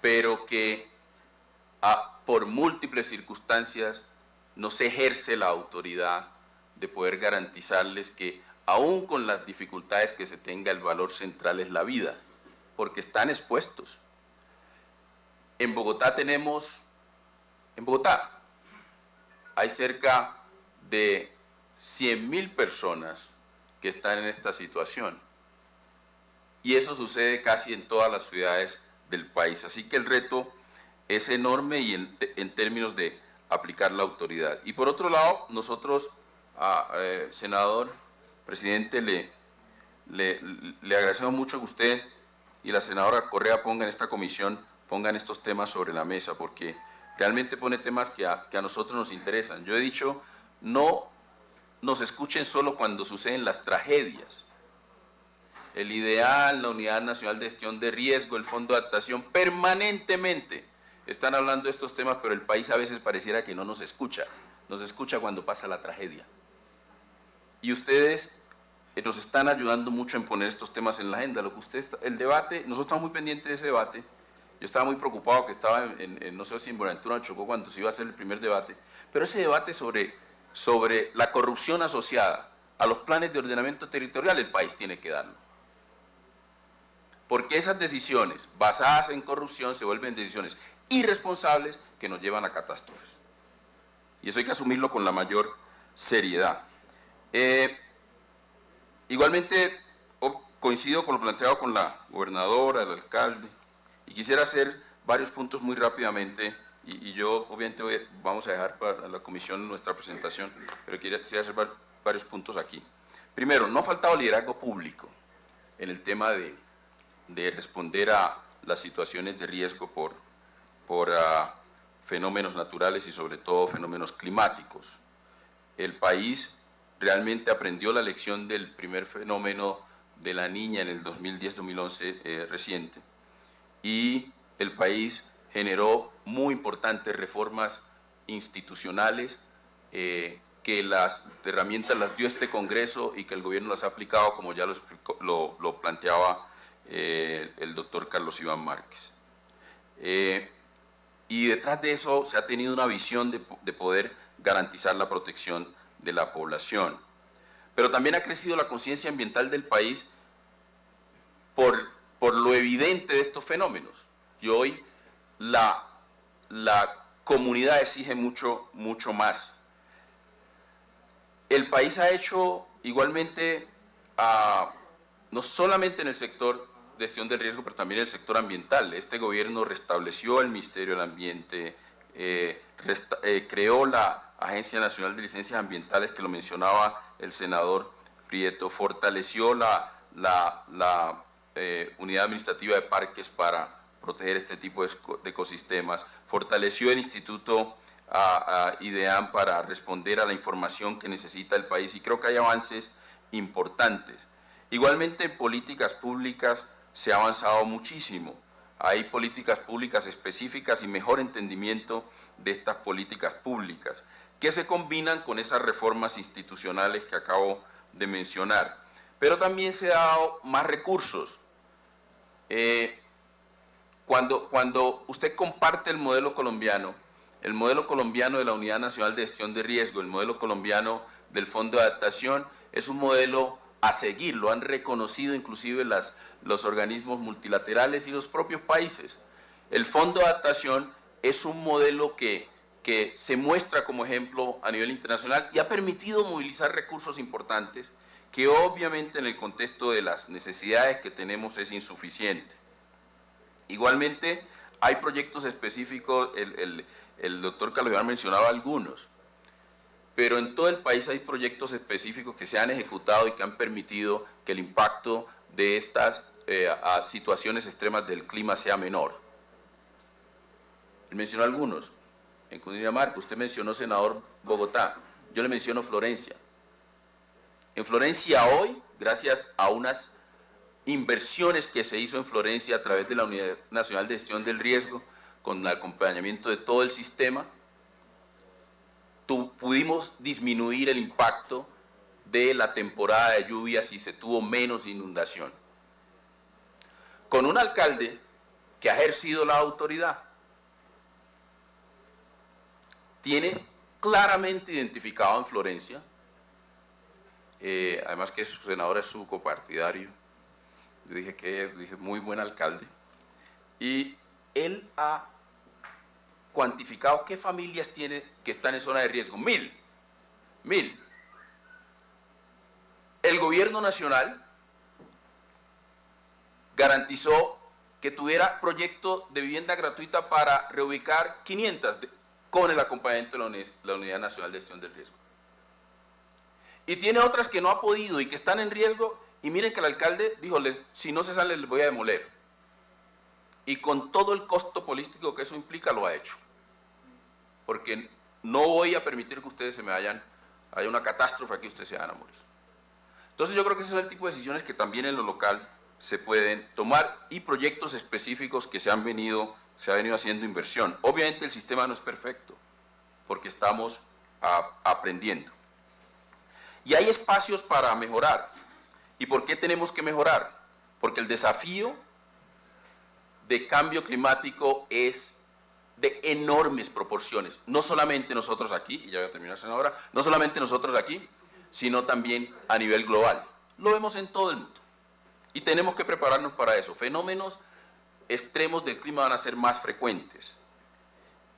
pero que por múltiples circunstancias no se ejerce la autoridad de poder garantizarles que, aún con las dificultades que se tenga, el valor central es la vida, porque están expuestos. En Bogotá hay cerca de 100.000 personas que están en esta situación, y eso sucede casi en todas las ciudades del país. Así que el reto es enorme y en términos de aplicar la autoridad. Y por otro lado, nosotros, senador, presidente, le agradecemos mucho que usted y la senadora Correa pongan estos temas sobre la mesa, porque realmente pone temas que a nosotros nos interesan. Yo he dicho, no nos escuchen solo cuando suceden las tragedias. El IDEAM, la Unidad Nacional de Gestión de Riesgo, el Fondo de Adaptación, permanentemente están hablando de estos temas, pero el país a veces pareciera que no nos escucha cuando pasa la tragedia. Y ustedes nos están ayudando mucho en poner estos temas en la agenda. El debate, nosotros estamos muy pendientes de ese debate. Yo estaba muy preocupado que estaba no sé si en Buenaventura, Chocó, cuando se iba a hacer el primer debate, pero ese debate sobre la corrupción asociada a los planes de ordenamiento territorial, el país tiene que darlo. Porque esas decisiones basadas en corrupción se vuelven decisiones irresponsables que nos llevan a catástrofes. Y eso hay que asumirlo con la mayor seriedad. Igualmente, coincido con lo planteado con la gobernadora, el alcalde, y quisiera hacer varios puntos muy rápidamente, y yo obviamente vamos a dejar para la comisión nuestra presentación, pero quisiera hacer varios puntos aquí. Primero, no ha faltado liderazgo público en el tema de responder a las situaciones de riesgo por fenómenos naturales y sobre todo fenómenos climáticos. El país realmente aprendió la lección del primer fenómeno de la Niña en el 2010-2011 reciente, y el país generó muy importantes reformas institucionales que las herramientas las dio este Congreso y que el gobierno las ha aplicado, como ya lo planteaba el doctor Carlos Iván Márquez. Y detrás de eso se ha tenido una visión de poder garantizar la protección de la población. Pero también ha crecido la conciencia ambiental del país por lo evidente de estos fenómenos. Y hoy la comunidad exige mucho más. El país ha hecho igualmente, no solamente en el sector de gestión del riesgo, pero también en el sector ambiental. Este gobierno restableció el Ministerio del Ambiente, creó la Agencia Nacional de Licencias Ambientales, que lo mencionaba el senador Prieto, fortaleció la Unidad Administrativa de Parques para proteger este tipo de ecosistemas, fortaleció el Instituto IDEAM para responder a la información que necesita el país, y creo que hay avances importantes. Igualmente, en políticas públicas se ha avanzado muchísimo. Hay políticas públicas específicas y mejor entendimiento de estas políticas públicas, que se combinan con esas reformas institucionales que acabo de mencionar. Pero también se han dado más recursos. Cuando usted comparte el modelo colombiano de la Unidad Nacional de Gestión de Riesgo, el modelo colombiano del Fondo de Adaptación, es un modelo a seguir, lo han reconocido inclusive los organismos multilaterales y los propios países. El Fondo de Adaptación es un modelo que se muestra como ejemplo a nivel internacional y ha permitido movilizar recursos importantes, que obviamente en el contexto de las necesidades que tenemos es insuficiente. Igualmente, hay proyectos específicos, el doctor Carlos Iván mencionaba algunos, pero en todo el país hay proyectos específicos que se han ejecutado y que han permitido que el impacto de estas a situaciones extremas del clima sea menor. Él mencionó algunos. En Cundinamarca, usted mencionó, senador, Bogotá. Yo le menciono Florencia. En Florencia hoy, gracias a unas inversiones que se hizo en Florencia a través de la Unidad Nacional de Gestión del Riesgo, con el acompañamiento de todo el sistema, pudimos disminuir el impacto de la temporada de lluvias y se tuvo menos inundación. Con un alcalde que ha ejercido la autoridad, tiene claramente identificado en Florencia, además que su senador es su copartidario, yo dije muy buen alcalde, y él ha cuantificado qué familias tiene que están en zona de riesgo. 1000. El gobierno nacional garantizó que tuviera proyecto de vivienda gratuita para reubicar 500 con el acompañamiento de la Unidad Nacional de Gestión del Riesgo. Y tiene otras que no ha podido y que están en riesgo, y miren que el alcalde dijo, si no se sale les voy a demoler. Y con todo el costo político que eso implica lo ha hecho. Porque no voy a permitir que ustedes se me vayan, haya una catástrofe aquí, ustedes se van a morir. Entonces yo creo que ese es el tipo de decisiones que también en lo local se pueden tomar y proyectos específicos que se ha venido haciendo inversión. Obviamente el sistema no es perfecto, porque estamos aprendiendo. Y hay espacios para mejorar. ¿Y por qué tenemos que mejorar? Porque el desafío de cambio climático es de enormes proporciones. No solamente nosotros aquí, y ya voy a terminar, senadora, no solamente nosotros aquí, sino también a nivel global. Lo vemos en todo el mundo. Y tenemos que prepararnos para eso. Fenómenos extremos del clima van a ser más frecuentes.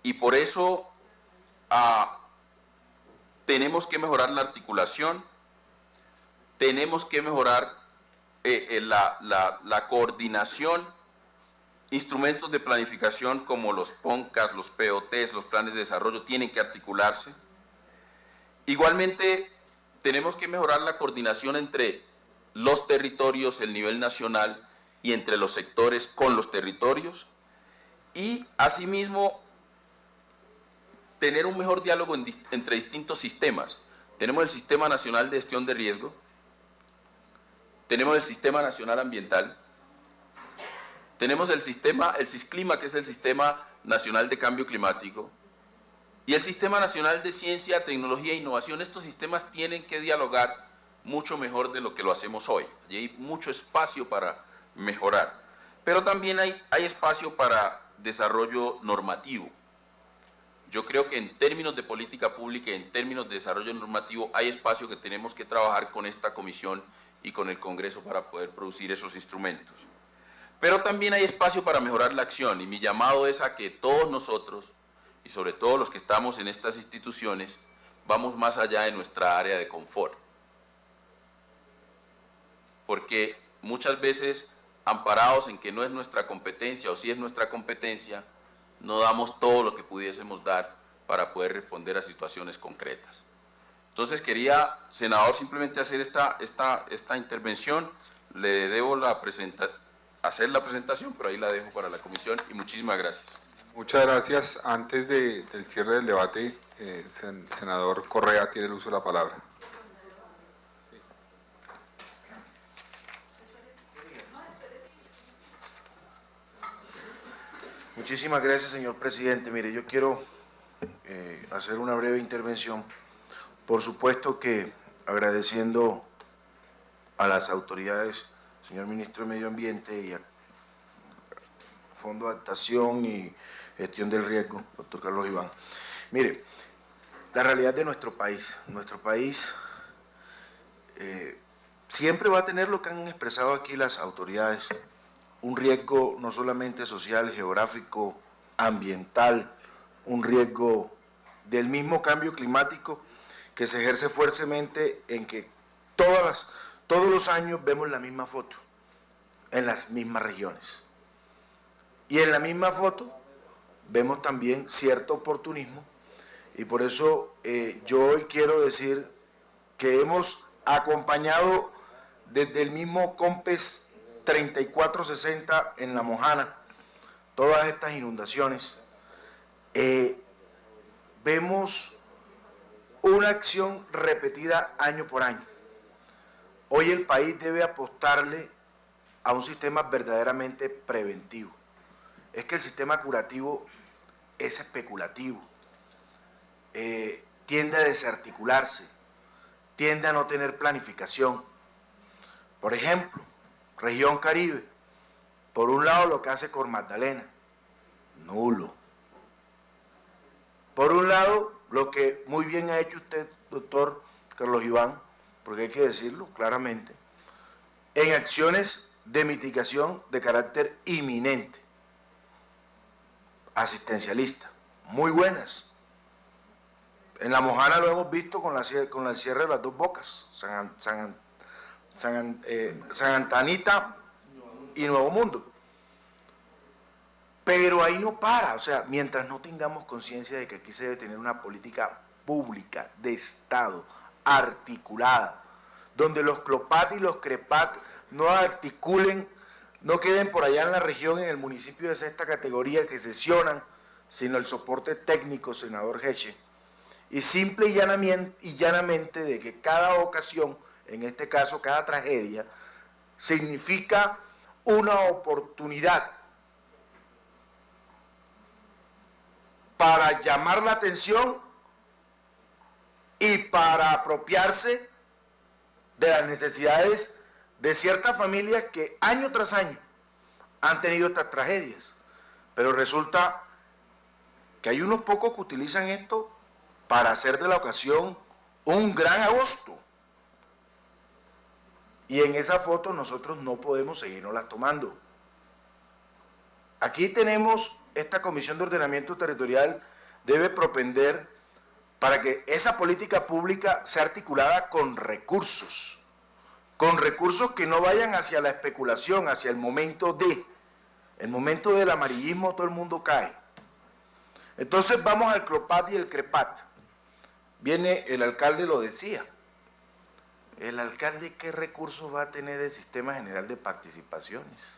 Y por eso tenemos que mejorar la articulación, tenemos que mejorar la coordinación, instrumentos de planificación como los PONCAS, los POTs, los planes de desarrollo tienen que articularse. Igualmente, tenemos que mejorar la coordinación entre los territorios, el nivel nacional y entre los sectores con los territorios, y asimismo tener un mejor diálogo entre distintos sistemas. Tenemos el Sistema Nacional de Gestión de Riesgo, tenemos el Sistema Nacional Ambiental, tenemos el SISCLIMA, que es el Sistema Nacional de Cambio Climático, y el Sistema Nacional de Ciencia, Tecnología e Innovación. Estos sistemas tienen que dialogar mucho mejor de lo que lo hacemos hoy. Y hay mucho espacio para mejorar. Pero también hay espacio para desarrollo normativo. Yo creo que en términos de política pública y en términos de desarrollo normativo hay espacio que tenemos que trabajar con esta comisión y con el Congreso para poder producir esos instrumentos. Pero también hay espacio para mejorar la acción, y mi llamado es a que todos nosotros, y sobre todo los que estamos en estas instituciones, vamos más allá de nuestra área de confort. Porque muchas veces, amparados en que no es nuestra competencia o sí es nuestra competencia, no damos todo lo que pudiésemos dar para poder responder a situaciones concretas. Entonces quería, senador, simplemente hacer esta intervención. Le debo hacer la presentación, pero ahí la dejo para la comisión, y muchísimas gracias. Muchas gracias. Antes del cierre del debate, senador Correa tiene el uso de la palabra. Muchísimas gracias, señor presidente. Mire, yo quiero hacer una breve intervención. Por supuesto que agradeciendo a las autoridades, señor ministro de Medio Ambiente y a Fondo de Adaptación y Gestión del Riesgo, doctor Carlos Iván. Mire, la realidad de nuestro país siempre va a tener lo que han expresado aquí las autoridades, un riesgo no solamente social, geográfico, ambiental, un riesgo del mismo cambio climático que se ejerce fuertemente en que todos los años vemos la misma foto en las mismas regiones. Y en la misma foto vemos también cierto oportunismo, y por eso yo hoy quiero decir que hemos acompañado desde el mismo COMPES 3460 en La Mojana todas estas inundaciones. Vemos una acción repetida año por año. Hoy el país debe apostarle a un sistema verdaderamente preventivo. Es que el sistema curativo es especulativo, tiende a desarticularse, tiende a no tener planificación. Por ejemplo, región Caribe, por un lado lo que hace Cor Magdalena, nulo. Por un lado, lo que muy bien ha hecho usted, doctor Carlos Iván, porque hay que decirlo claramente, en acciones de mitigación de carácter inminente, asistencialista, muy buenas. En La Mojana lo hemos visto con el cierre de las dos bocas, Santa Anita y Nuevo Mundo. Pero ahí no para, o sea, mientras no tengamos conciencia de que aquí se debe tener una política pública de Estado articulada, donde los CLOPAT y los CREPAT no articulen, no queden por allá en la región, en el municipio de sexta categoría que sesionan, sino el soporte técnico, senador Heche, y simple y llanamente de que cada ocasión, en este caso cada tragedia, significa una oportunidad para llamar la atención y para apropiarse de las necesidades de ciertas familias que año tras año han tenido estas tragedias. Pero resulta que hay unos pocos que utilizan esto para hacer de la ocasión un gran agosto. Y en esa foto nosotros no podemos seguirnoslas tomando. Aquí tenemos esta Comisión de Ordenamiento Territorial, debe propender para que esa política pública sea articulada con recursos que no vayan hacia la especulación, hacia el momento del amarillismo todo el mundo cae. Entonces vamos al CLOPAT y el CREPAT. Viene el alcalde, lo decía. ¿El alcalde qué recursos va a tener del Sistema General de Participaciones?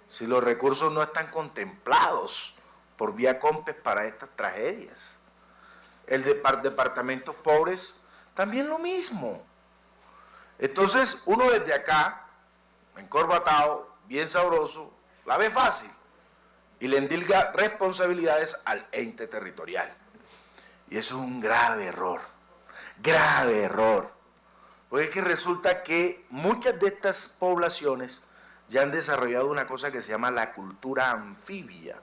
Si los recursos no están contemplados por vía COMPES para estas tragedias. El de departamentos pobres, también lo mismo. Entonces, uno desde acá, encorbatado, bien sabroso, la ve fácil y le endilga responsabilidades al ente territorial. Y eso es un grave error, porque es que resulta que muchas de estas poblaciones ya han desarrollado una cosa que se llama la cultura anfibia.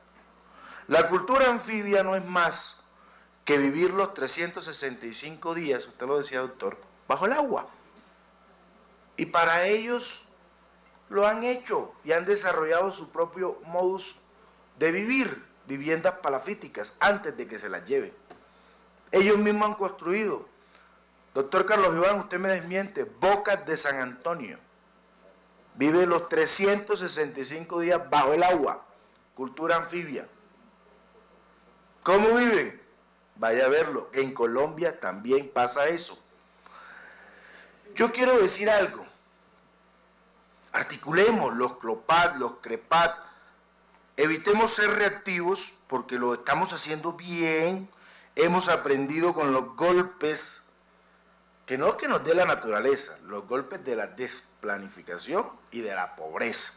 La cultura anfibia no es más que vivir los 365 días, usted lo decía, doctor, bajo el agua. Y para ellos lo han hecho y han desarrollado su propio modus de vivir, viviendas palafíticas, antes de que se las lleven. Ellos mismos han construido, doctor Carlos Iván, usted me desmiente, Bocas de San Antonio. Vive los 365 días bajo el agua, cultura anfibia. ¿Cómo viven? Vaya a verlo, en Colombia también pasa eso. Yo quiero decir algo, articulemos los CLOPAT, los CREPAT, evitemos ser reactivos porque lo estamos haciendo bien, hemos aprendido con los golpes, que no es que nos dé la naturaleza, los golpes de la desplanificación y de la pobreza.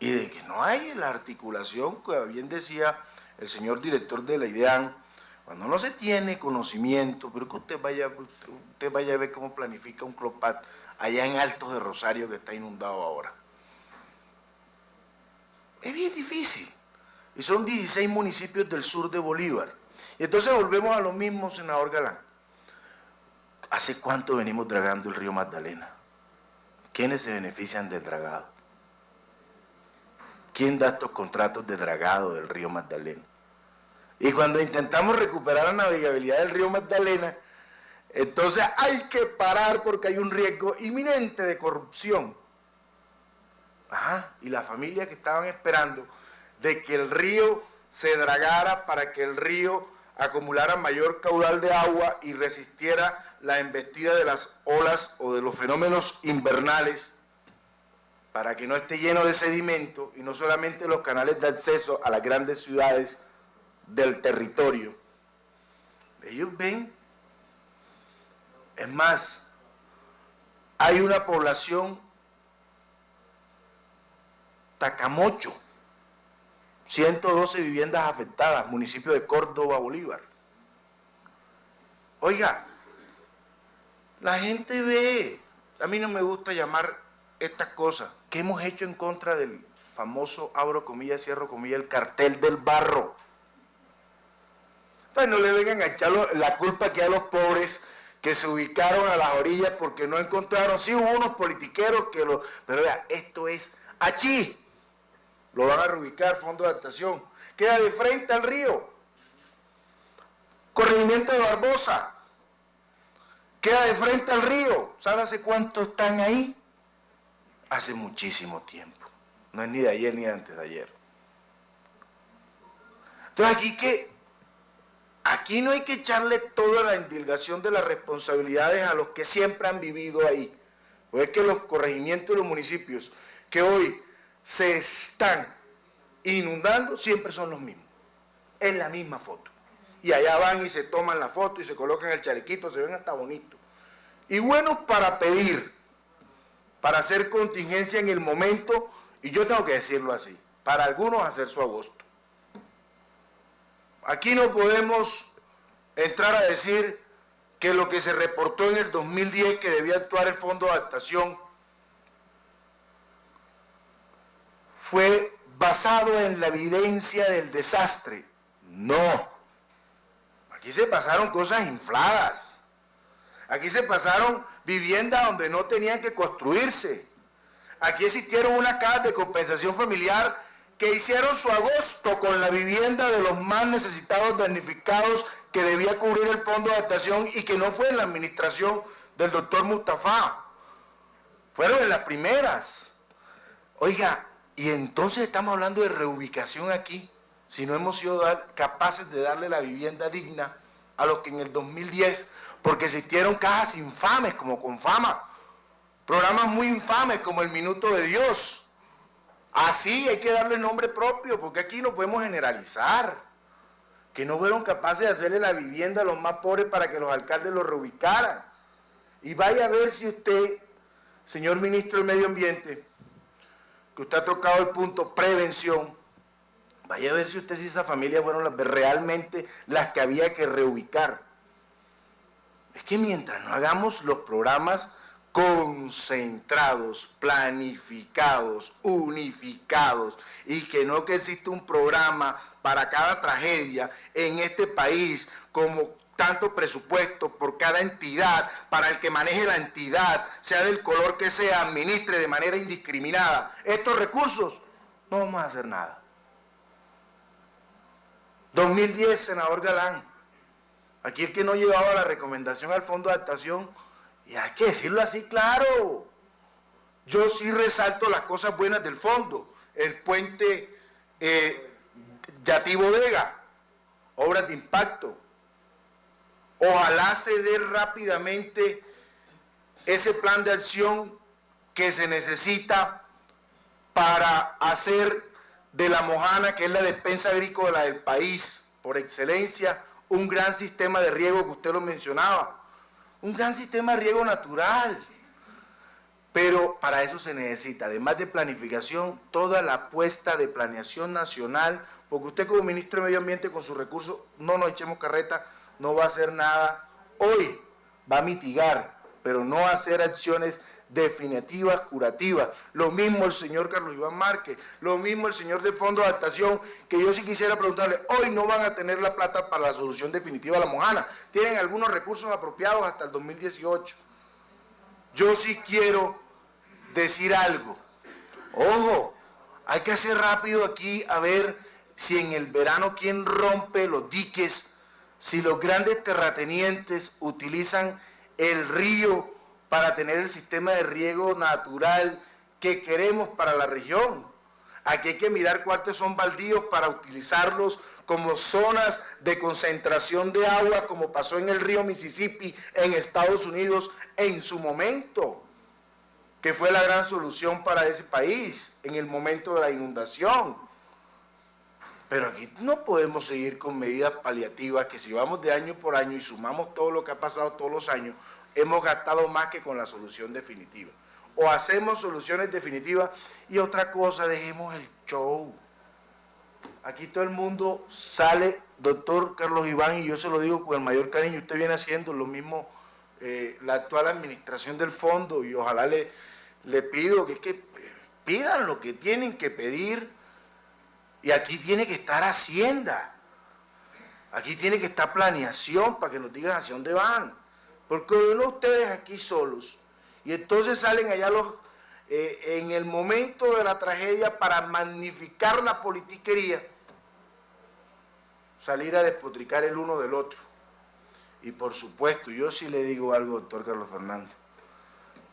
Y de que no hay la articulación, que bien decía el señor director de la IDEAN, cuando no se tiene conocimiento, pero que usted vaya a ver cómo planifica un CLOPAT allá en Altos de Rosario que está inundado ahora. Es bien difícil. Y son 16 municipios del sur de Bolívar. Y entonces volvemos a lo mismo, senador Galán. ¿Hace cuánto venimos dragando el río Magdalena? ¿Quiénes se benefician del dragado? ¿Quién da estos contratos de dragado del río Magdalena? Y cuando intentamos recuperar la navegabilidad del río Magdalena, entonces hay que parar porque hay un riesgo inminente de corrupción. Ajá, y la familia que estaban esperando de que el río se dragara para que el río acumulara mayor caudal de agua y resistiera la embestida de las olas o de los fenómenos invernales, para que no esté lleno de sedimento y no solamente los canales de acceso a las grandes ciudades del territorio. Ellos ven, es más, hay una población Tacamocho, 112 viviendas afectadas, municipio de Córdoba, Bolívar. Oiga, la gente ve, a mí no me gusta llamar estas cosas, ¿qué hemos hecho en contra del famoso, abro comillas, cierro comillas, el cartel del barro? Pues no le vengan a echar la culpa aquí a los pobres que se ubicaron a las orillas porque no encontraron, sí hubo unos politiqueros que lo, pero vea, esto es achí, lo van a reubicar, fondo de adaptación, queda de frente al río. Corregimiento de Barbosa, queda de frente al río. ¿Sabe hace cuánto están ahí? Hace muchísimo tiempo, no es ni de ayer ni de antes de ayer. Entonces aquí no hay que echarle toda la indilgación de las responsabilidades a los que siempre han vivido ahí. Pues es que los corregimientos de los municipios que hoy se están inundando siempre son los mismos, en la misma foto. Y allá van y se toman la foto y se colocan el chalequito, se ven hasta bonitos. Y buenos para pedir, para hacer contingencia en el momento, y yo tengo que decirlo así, para algunos hacer su agosto. Aquí no podemos entrar a decir que lo que se reportó en el 2010 que debía actuar el Fondo de Adaptación fue basado en la evidencia del desastre. No. Aquí se pasaron cosas infladas. Aquí se pasaron viviendas donde no tenían que construirse. Aquí existieron unas cajas de compensación familiar que hicieron su agosto con la vivienda de los más necesitados damnificados que debía cubrir el Fondo de Adaptación y que no fue en la administración del doctor Mustafa. Fueron en las primeras. Oiga, y entonces estamos hablando de reubicación aquí, si no hemos sido capaces de darle la vivienda digna a los que en el 2010, porque existieron cajas infames como Confama, programas muy infames como el Minuto de Dios. Así hay que darle nombre propio, porque aquí no podemos generalizar, que no fueron capaces de hacerle la vivienda a los más pobres para que los alcaldes los reubicaran. Y vaya a ver si usted, señor ministro del Medio Ambiente, que usted ha tocado el punto prevención, vaya a ver si usted, si esas familias fueron realmente las que había que reubicar. Es que mientras no hagamos los programas concentrados, planificados, unificados, y que no que existe un programa para cada tragedia en este país, como tanto presupuesto por cada entidad, para el que maneje la entidad, sea del color que sea, administre de manera indiscriminada estos recursos, no vamos a hacer nada. 2010, senador Galán, aquí el que no llevaba la recomendación al Fondo de Adaptación, y hay que decirlo así claro, yo sí resalto las cosas buenas del fondo, el puente Yatí Bodega, obras de impacto. Ojalá se dé rápidamente ese plan de acción que se necesita para hacer de La Mojana, que es la despensa agrícola del país, por excelencia, un gran sistema de riego que usted lo mencionaba, un gran sistema de riego natural. Pero para eso se necesita, además de planificación, toda la apuesta de planeación nacional, porque usted como ministro de Medio Ambiente con sus recursos, no nos echemos carreta, no va a hacer nada. Hoy va a mitigar, pero no va a hacer acciones definitivas, curativas. Lo mismo el señor Carlos Iván Márquez, lo mismo el señor de Fondo de Adaptación, que yo sí quisiera preguntarle, hoy no van a tener la plata para la solución definitiva de La Mojana, tienen algunos recursos apropiados hasta el 2018. Yo sí quiero decir algo, ojo, hay que hacer rápido aquí a ver si en el verano quién rompe los diques, si los grandes terratenientes utilizan el río para tener el sistema de riego natural que queremos para la región. Aquí hay que mirar cuáles son baldíos para utilizarlos como zonas de concentración de agua, como pasó en el río Mississippi en Estados Unidos en su momento, que fue la gran solución para ese país en el momento de la inundación. Pero aquí no podemos seguir con medidas paliativas que si vamos de año por año y sumamos todo lo que ha pasado todos los años, hemos gastado más que con la solución definitiva. O hacemos soluciones definitivas y otra cosa, dejemos el show. Aquí todo el mundo sale, doctor Carlos Iván, y yo se lo digo con el mayor cariño, usted viene haciendo lo mismo, la actual administración del fondo, y ojalá le pido que pidan lo que tienen que pedir, y aquí tiene que estar Hacienda, aquí tiene que estar planeación para que nos digan hacia dónde van, porque uno ustedes aquí solos, y entonces salen allá en el momento de la tragedia para magnificar la politiquería, salir a despotricar el uno del otro. Y por supuesto, yo sí le digo algo, doctor Carlos Fernando,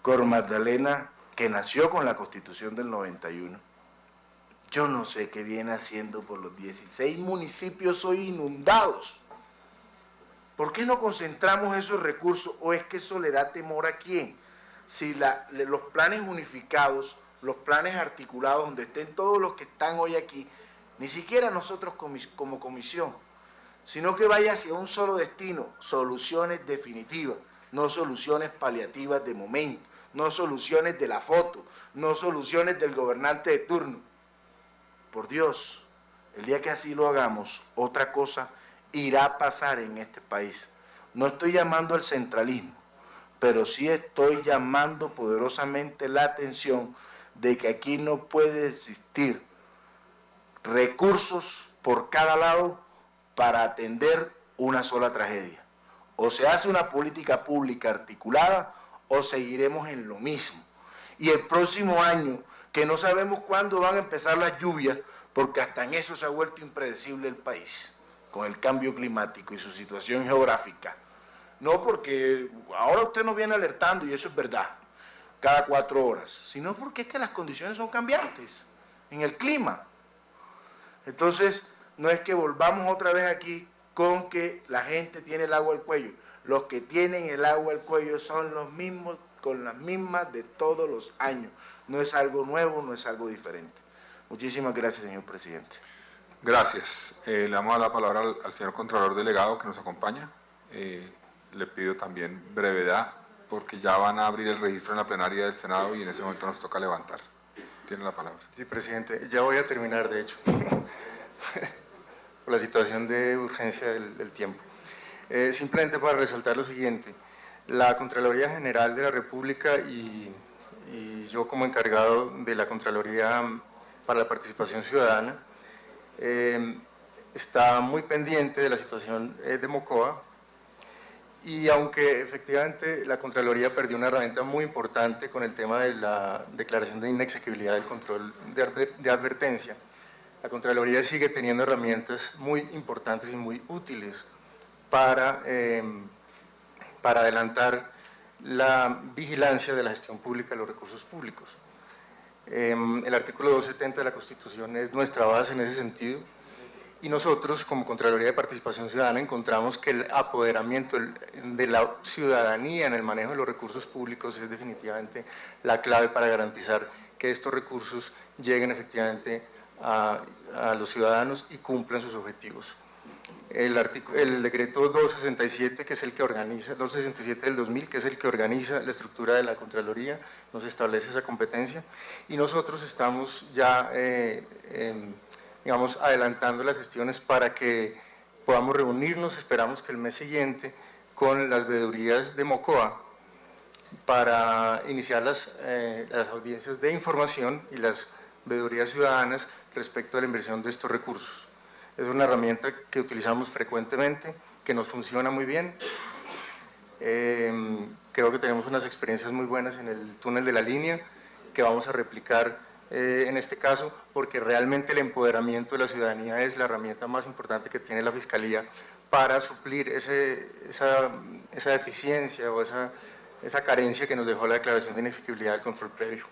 Cor Magdalena, que nació con la Constitución del 91, yo no sé qué viene haciendo por los 16 municipios hoy inundados. ¿Por qué no concentramos esos recursos? ¿O es que eso le da temor a quién? Si los planes unificados, los planes articulados, donde estén todos los que están hoy aquí, ni siquiera nosotros como comisión, sino que vaya hacia un solo destino, soluciones definitivas, no soluciones paliativas de momento, no soluciones de la foto, no soluciones del gobernante de turno. Por Dios, el día que así lo hagamos, otra cosa irá a pasar en este país. No estoy llamando al centralismo, pero sí estoy llamando poderosamente la atención de que aquí no puede existir recursos por cada lado para atender una sola tragedia. O se hace una política pública articulada o seguiremos en lo mismo. Y el próximo año, que no sabemos cuándo van a empezar las lluvias, porque hasta en eso se ha vuelto impredecible el país, con el cambio climático y su situación geográfica. No porque ahora usted nos viene alertando, y eso es verdad, cada 4 horas, sino porque es que las condiciones son cambiantes en el clima. Entonces, no es que volvamos otra vez aquí con que la gente tiene el agua al cuello. Los que tienen el agua al cuello son los mismos, con las mismas de todos los años. No es algo nuevo, no es algo diferente. Muchísimas gracias, señor presidente. Gracias. Le damos la palabra al señor Contralor Delegado que nos acompaña. Le pido también brevedad, porque ya van a abrir el registro en la plenaria del Senado y en ese momento nos toca levantar. Tiene la palabra. Sí, presidente. Ya voy a terminar, de hecho, por la situación de urgencia del tiempo. Simplemente para resaltar lo siguiente. La Contraloría General de la República y yo como encargado de la Contraloría para la Participación Ciudadana está muy pendiente de la situación de Mocoa. Y aunque efectivamente la Contraloría perdió una herramienta muy importante con el tema de la declaración de inexequibilidad del control de advertencia, la Contraloría sigue teniendo herramientas muy importantes y muy útiles para adelantar la vigilancia de la gestión pública de los recursos públicos. El artículo 270 de la Constitución es nuestra base en ese sentido. Y nosotros, como Contraloría de Participación Ciudadana, encontramos que el apoderamiento de la ciudadanía en el manejo de los recursos públicos es definitivamente la clave para garantizar que estos recursos lleguen efectivamente a los ciudadanos y cumplan sus objetivos. El decreto 267, que es el que organiza, 267 del 2000, que es el que organiza la estructura de la Contraloría, nos establece esa competencia y nosotros estamos ya digamos, adelantando las gestiones para que podamos reunirnos, esperamos que el mes siguiente, con las veedurías de Mocoa para iniciar las audiencias de información y las veedurías ciudadanas respecto a la inversión de estos recursos. Es una herramienta que utilizamos frecuentemente, que nos funciona muy bien. Creo que tenemos unas experiencias muy buenas en el túnel de la línea que vamos a replicar en este caso, porque realmente el empoderamiento de la ciudadanía es la herramienta más importante que tiene la Fiscalía para suplir esa deficiencia o esa carencia que nos dejó la declaración de inexequibilidad del control previo.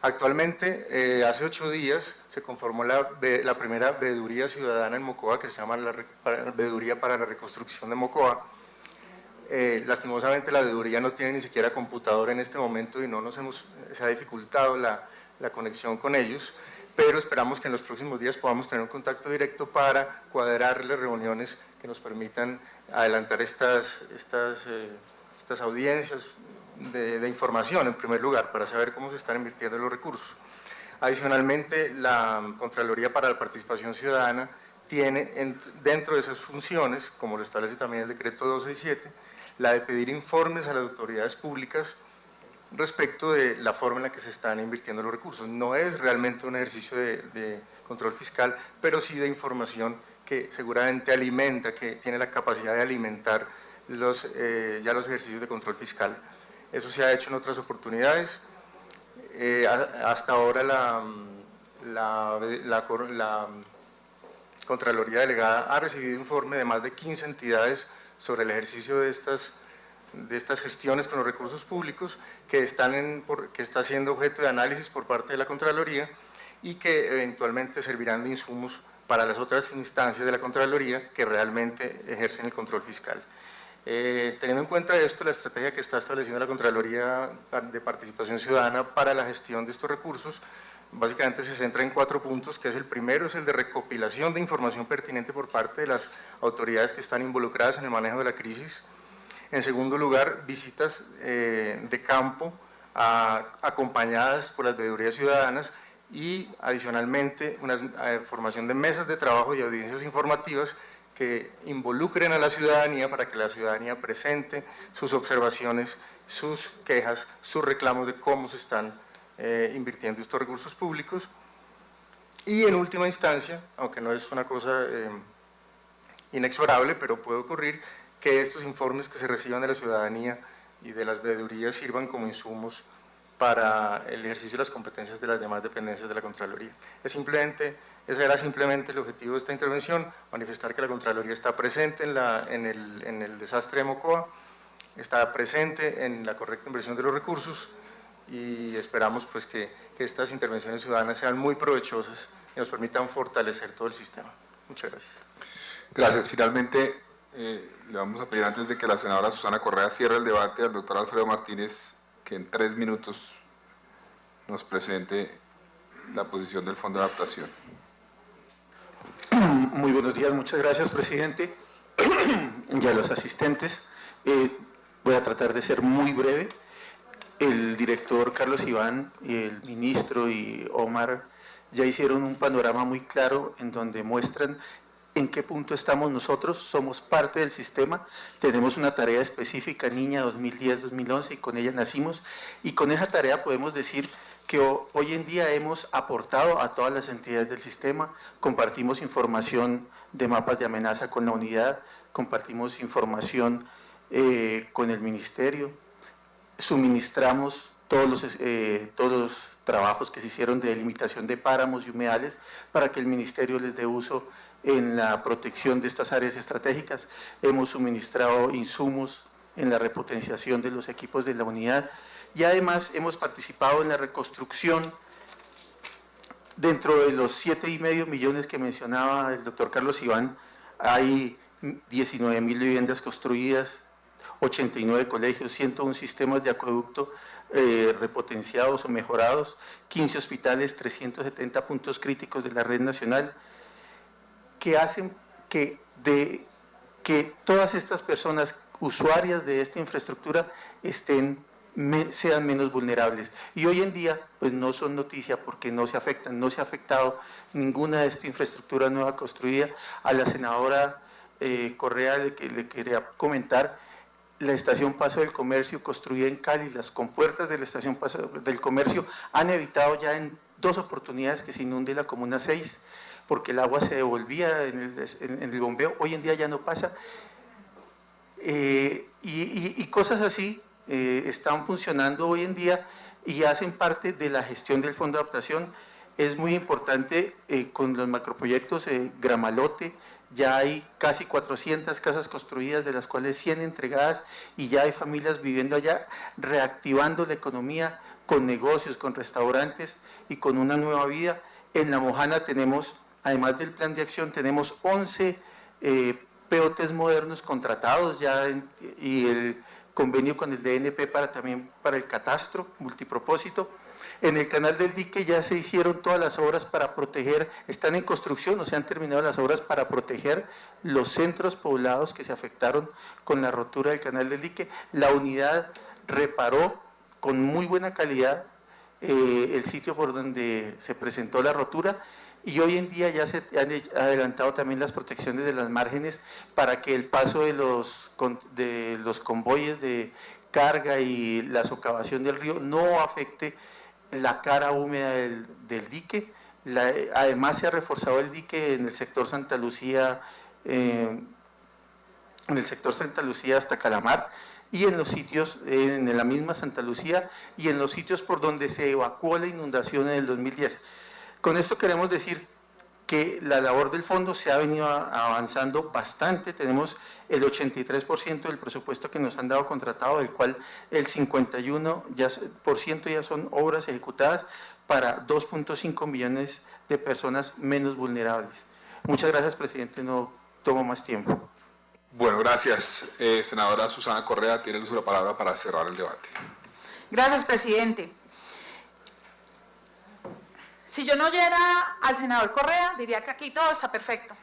Actualmente, hace 8 días, se conformó la primera veeduría ciudadana en Mocoa, que se llama la Veeduría para la Reconstrucción de Mocoa. Lastimosamente la veeduría no tiene ni siquiera computador en este momento y se ha dificultado la conexión con ellos, pero esperamos que en los próximos días podamos tener un contacto directo para cuadrar las reuniones que nos permitan adelantar estas audiencias de información, en primer lugar, para saber cómo se están invirtiendo los recursos. Adicionalmente, la Contraloría para la Participación Ciudadana tiene dentro de esas funciones, como lo establece también el decreto 267, la de pedir informes a las autoridades públicas respecto de la forma en la que se están invirtiendo los recursos. No es realmente un ejercicio de control fiscal, pero sí de información que seguramente alimenta, que tiene la capacidad de alimentar los ejercicios de control fiscal. Eso se ha hecho en otras oportunidades. Hasta ahora la Contraloría Delegada ha recibido informe de más de 15 entidades sobre el ejercicio de estas gestiones con los recursos públicos que está siendo objeto de análisis por parte de la Contraloría y que eventualmente servirán de insumos para las otras instancias de la Contraloría que realmente ejercen el control fiscal. Teniendo en cuenta esto, la estrategia que está estableciendo la Contraloría de Participación Ciudadana para la gestión de estos recursos básicamente se centra en 4 puntos, que es el primero, es el de recopilación de información pertinente por parte de las autoridades que están involucradas en el manejo de la crisis. En segundo lugar, visitas de campo acompañadas por las veedurías ciudadanas y adicionalmente una formación de mesas de trabajo y audiencias informativas que involucren a la ciudadanía para que la ciudadanía presente sus observaciones, sus quejas, sus reclamos de cómo se están invirtiendo estos recursos públicos. Y en última instancia, aunque no es una cosa inexorable, pero puede ocurrir, que estos informes que se reciban de la ciudadanía y de las veedurías sirvan como insumos para el ejercicio de las competencias de las demás dependencias de la Contraloría. Ese era simplemente el objetivo de esta intervención, manifestar que la Contraloría está presente en el desastre de Mocoa, está presente en la correcta inversión de los recursos y esperamos pues que estas intervenciones ciudadanas sean muy provechosas y nos permitan fortalecer todo el sistema. Muchas gracias. Gracias. Finalmente, le vamos a pedir, antes de que la senadora Susana Correa cierre el debate, al doctor Alfredo Martínez que en 3 minutos nos presente la posición del Fondo de Adaptación. Muy buenos días, muchas gracias, presidente, y a los asistentes. Voy a tratar de ser muy breve. El director Carlos Iván y el ministro y Omar ya hicieron un panorama muy claro en donde muestran en qué punto estamos nosotros. Somos parte del sistema, tenemos una tarea específica, Niña 2010-2011, y con ella nacimos, y con esa tarea podemos decir que hoy en día hemos aportado a todas las entidades del sistema, compartimos información de mapas de amenaza con la unidad, compartimos información con el ministerio, suministramos todos los trabajos que se hicieron de delimitación de páramos y humedales para que el ministerio les dé uso en la protección de estas áreas estratégicas. Hemos suministrado insumos en la repotenciación de los equipos de la unidad y además hemos participado en la reconstrucción. Dentro de los 7,5 millones que mencionaba el doctor Carlos Iván, hay 19.000 viviendas construidas, 89 colegios, 101 sistemas de acueducto repotenciados o mejorados, 15 hospitales, 370 puntos críticos de la red nacional, que hacen que todas estas personas usuarias de esta infraestructura sean menos vulnerables. Y hoy en día pues no son noticia porque no se afectan, no se ha afectado ninguna de esta infraestructura nueva construida. A la senadora Correa le quería comentar, la estación Paso del Comercio construida en Cali, las compuertas de la estación Paso del Comercio han evitado ya en 2 oportunidades que se inunde la Comuna 6, porque el agua se devolvía en el bombeo. Hoy en día ya no pasa. Y cosas así están funcionando hoy en día y hacen parte de la gestión del Fondo de Adaptación. Es muy importante con los macroproyectos Gramalote, ya hay casi 400 casas construidas, de las cuales 100 entregadas, y ya hay familias viviendo allá, reactivando la economía con negocios, con restaurantes y con una nueva vida. En La Mojana tenemos, además del plan de acción, tenemos 11 POTs modernos contratados ya y el convenio con el DNP también para el catastro multipropósito. En el canal del dique ya se hicieron todas las obras para proteger, están en construcción o se han terminado las obras para proteger los centros poblados que se afectaron con la rotura del canal del dique. La unidad reparó con muy buena calidad el sitio por donde se presentó la rotura y hoy en día ya se han adelantado también las protecciones de las márgenes para que el paso de los convoyes de carga y la socavación del río no afecte la cara húmeda del dique. Además se ha reforzado el dique en el sector Santa Lucía, hasta Calamar, y en los sitios, en la misma Santa Lucía, y en los sitios por donde se evacuó la inundación en el 2010. Con esto queremos decir que la labor del fondo se ha venido avanzando bastante. Tenemos el 83% del presupuesto que nos han dado contratado, del cual el 51% ya son obras ejecutadas para 2.5 millones de personas menos vulnerables. Muchas gracias, presidente, no tomo más tiempo. Bueno, gracias. Senadora Susana Correa, tiene el uso de la palabra para cerrar el debate. Gracias, presidente. Si yo no oyera al senador Correa, diría que aquí todo está perfecto.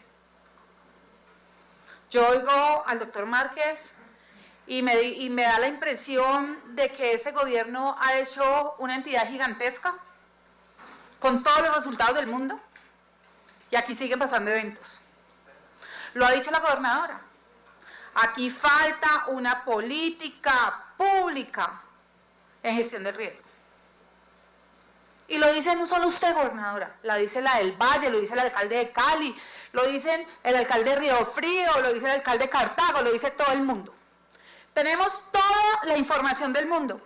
Yo oigo al doctor Márquez y me da la impresión de que ese gobierno ha hecho una entidad gigantesca con todos los resultados del mundo y aquí siguen pasando eventos. Lo ha dicho la gobernadora. Aquí falta una política pública en gestión del riesgo. Y lo dice no solo usted, gobernadora, la dice la del Valle, lo dice el alcalde de Cali, lo dicen el alcalde de Río Frío, lo dice el alcalde de Cartago, lo dice todo el mundo. Tenemos toda la información del mundo,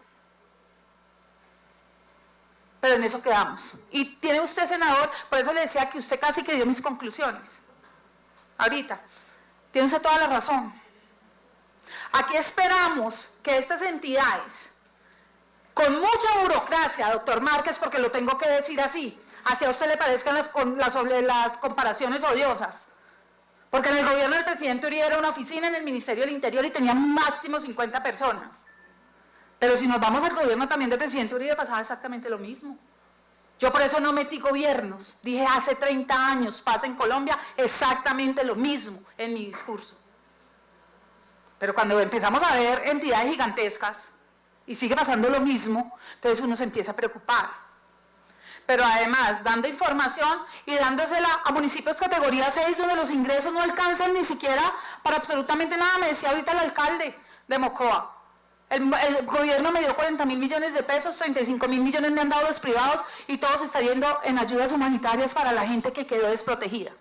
pero en eso quedamos. Y tiene usted, senador, por eso le decía que usted casi que dio mis conclusiones. Ahorita, tiene usted toda la razón. Aquí esperamos que estas entidades, con mucha burocracia, doctor Márquez, porque lo tengo que decir así, hacia usted le parezcan las comparaciones odiosas. Porque en el gobierno del presidente Uribe era una oficina en el Ministerio del Interior y tenía máximo 50 personas. Pero si nos vamos al gobierno también del presidente Uribe pasaba exactamente lo mismo. Yo por eso no metí gobiernos. Dije hace 30 años pasa en Colombia exactamente lo mismo en mi discurso. Pero cuando empezamos a ver entidades gigantescas, y sigue pasando lo mismo, entonces uno se empieza a preocupar. Pero además, dando información y dándosela a municipios categoría 6, donde los ingresos no alcanzan ni siquiera para absolutamente nada. Me decía ahorita el alcalde de Mocoa, el gobierno me dio 40.000 millones de pesos, 35.000 millones me han dado los privados y todo se está yendo en ayudas humanitarias para la gente que quedó desprotegida.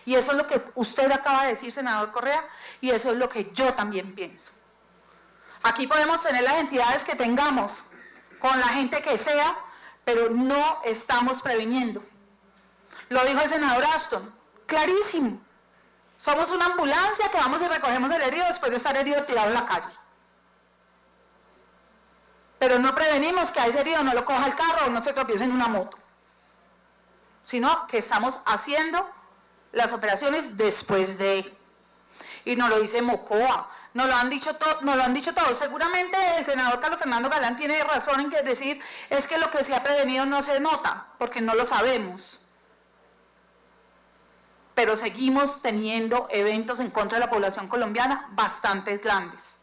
Y eso es lo que usted acaba de decir, senador Correa, y eso es lo que yo también pienso. Aquí podemos tener las entidades que tengamos, con la gente que sea, pero no estamos previniendo. Lo dijo el senador Ashton, clarísimo. Somos una ambulancia que vamos y recogemos el herido después de estar herido tirado en la calle. Pero no prevenimos que a ese herido no lo coja el carro o no se tropiece en una moto. Sino que estamos haciendo las operaciones después de. Y nos lo dice Mocoa, nos lo han dicho todos. Seguramente el senador Carlos Fernando Galán tiene razón en decir es que lo que se ha prevenido no se nota, porque no lo sabemos. Pero seguimos teniendo eventos en contra de la población colombiana bastante grandes.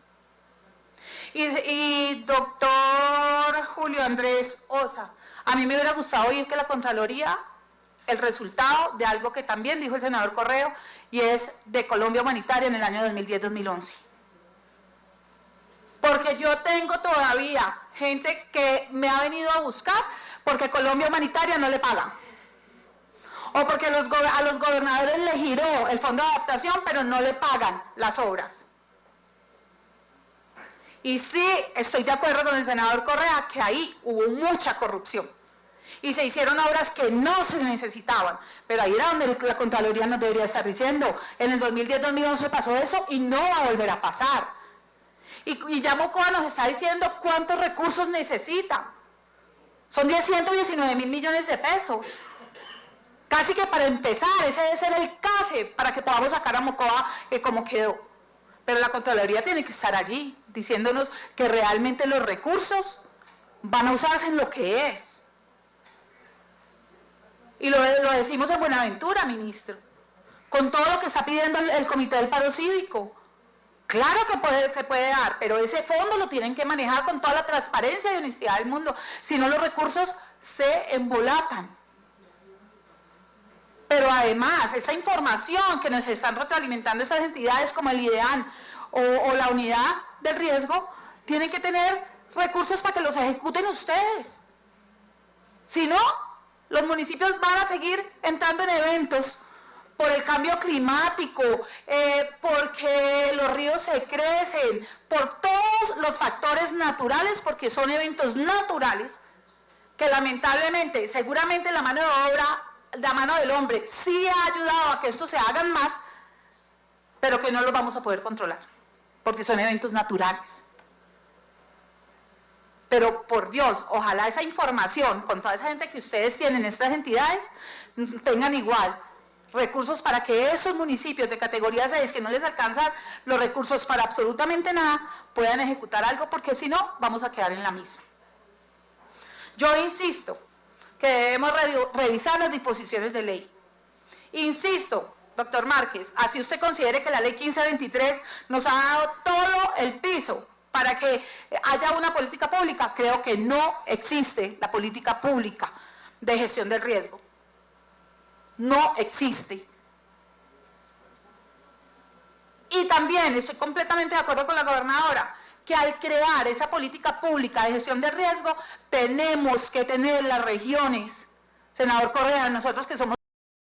Y doctor Julio Andrés Osa, a mí me hubiera gustado oír que la Contraloría, el resultado de algo que también dijo el senador Correa, y es de Colombia Humanitaria en el año 2010-2011. Porque yo tengo todavía gente que me ha venido a buscar porque Colombia Humanitaria no le paga. O porque a los gobernadores le giró el fondo de adaptación, pero no le pagan las obras. Y sí, estoy de acuerdo con el senador Correa que ahí hubo mucha corrupción. Y se hicieron obras que no se necesitaban, pero ahí era donde la Contraloría nos debería estar diciendo, en el 2010-2011 pasó eso y no va a volver a pasar. Y ya Mocoa nos está diciendo cuántos recursos necesita. Son 119.000 millones de pesos. Casi que para empezar, ese debe ser el CAFE para que podamos sacar a Mocoa como quedó. Pero la Contraloría tiene que estar allí, diciéndonos que realmente los recursos van a usarse en lo que es. Y lo decimos en Buenaventura, ministro, con todo lo que está pidiendo el Comité del Paro Cívico. Claro que se puede dar, pero ese fondo lo tienen que manejar con toda la transparencia y honestidad del mundo, si no los recursos se embolatan. Pero además, esa información que nos están retroalimentando esas entidades como el IDEAN o la unidad del riesgo, tienen que tener recursos para que los ejecuten ustedes. Si no, los municipios van a seguir entrando en eventos por el cambio climático, porque los ríos se crecen, por todos los factores naturales, porque son eventos naturales que lamentablemente, seguramente la mano de obra, la mano del hombre sí ha ayudado a que estos se hagan más, pero que no los vamos a poder controlar, porque son eventos naturales. Pero por Dios, ojalá esa información, con toda esa gente que ustedes tienen en estas entidades, tengan igual recursos para que esos municipios de categoría 6 que no les alcanzan los recursos para absolutamente nada, puedan ejecutar algo, porque si no, vamos a quedar en la misma. Yo insisto que debemos revisar las disposiciones de ley. Insisto, doctor Márquez, así usted considere que la ley 1523 nos ha dado todo el piso para que haya una política pública, creo que no existe la política pública de gestión del riesgo. No existe. Y también estoy completamente de acuerdo con la gobernadora, que al crear esa política pública de gestión de riesgo, tenemos que tener las regiones. Senador Correa, nosotros que somos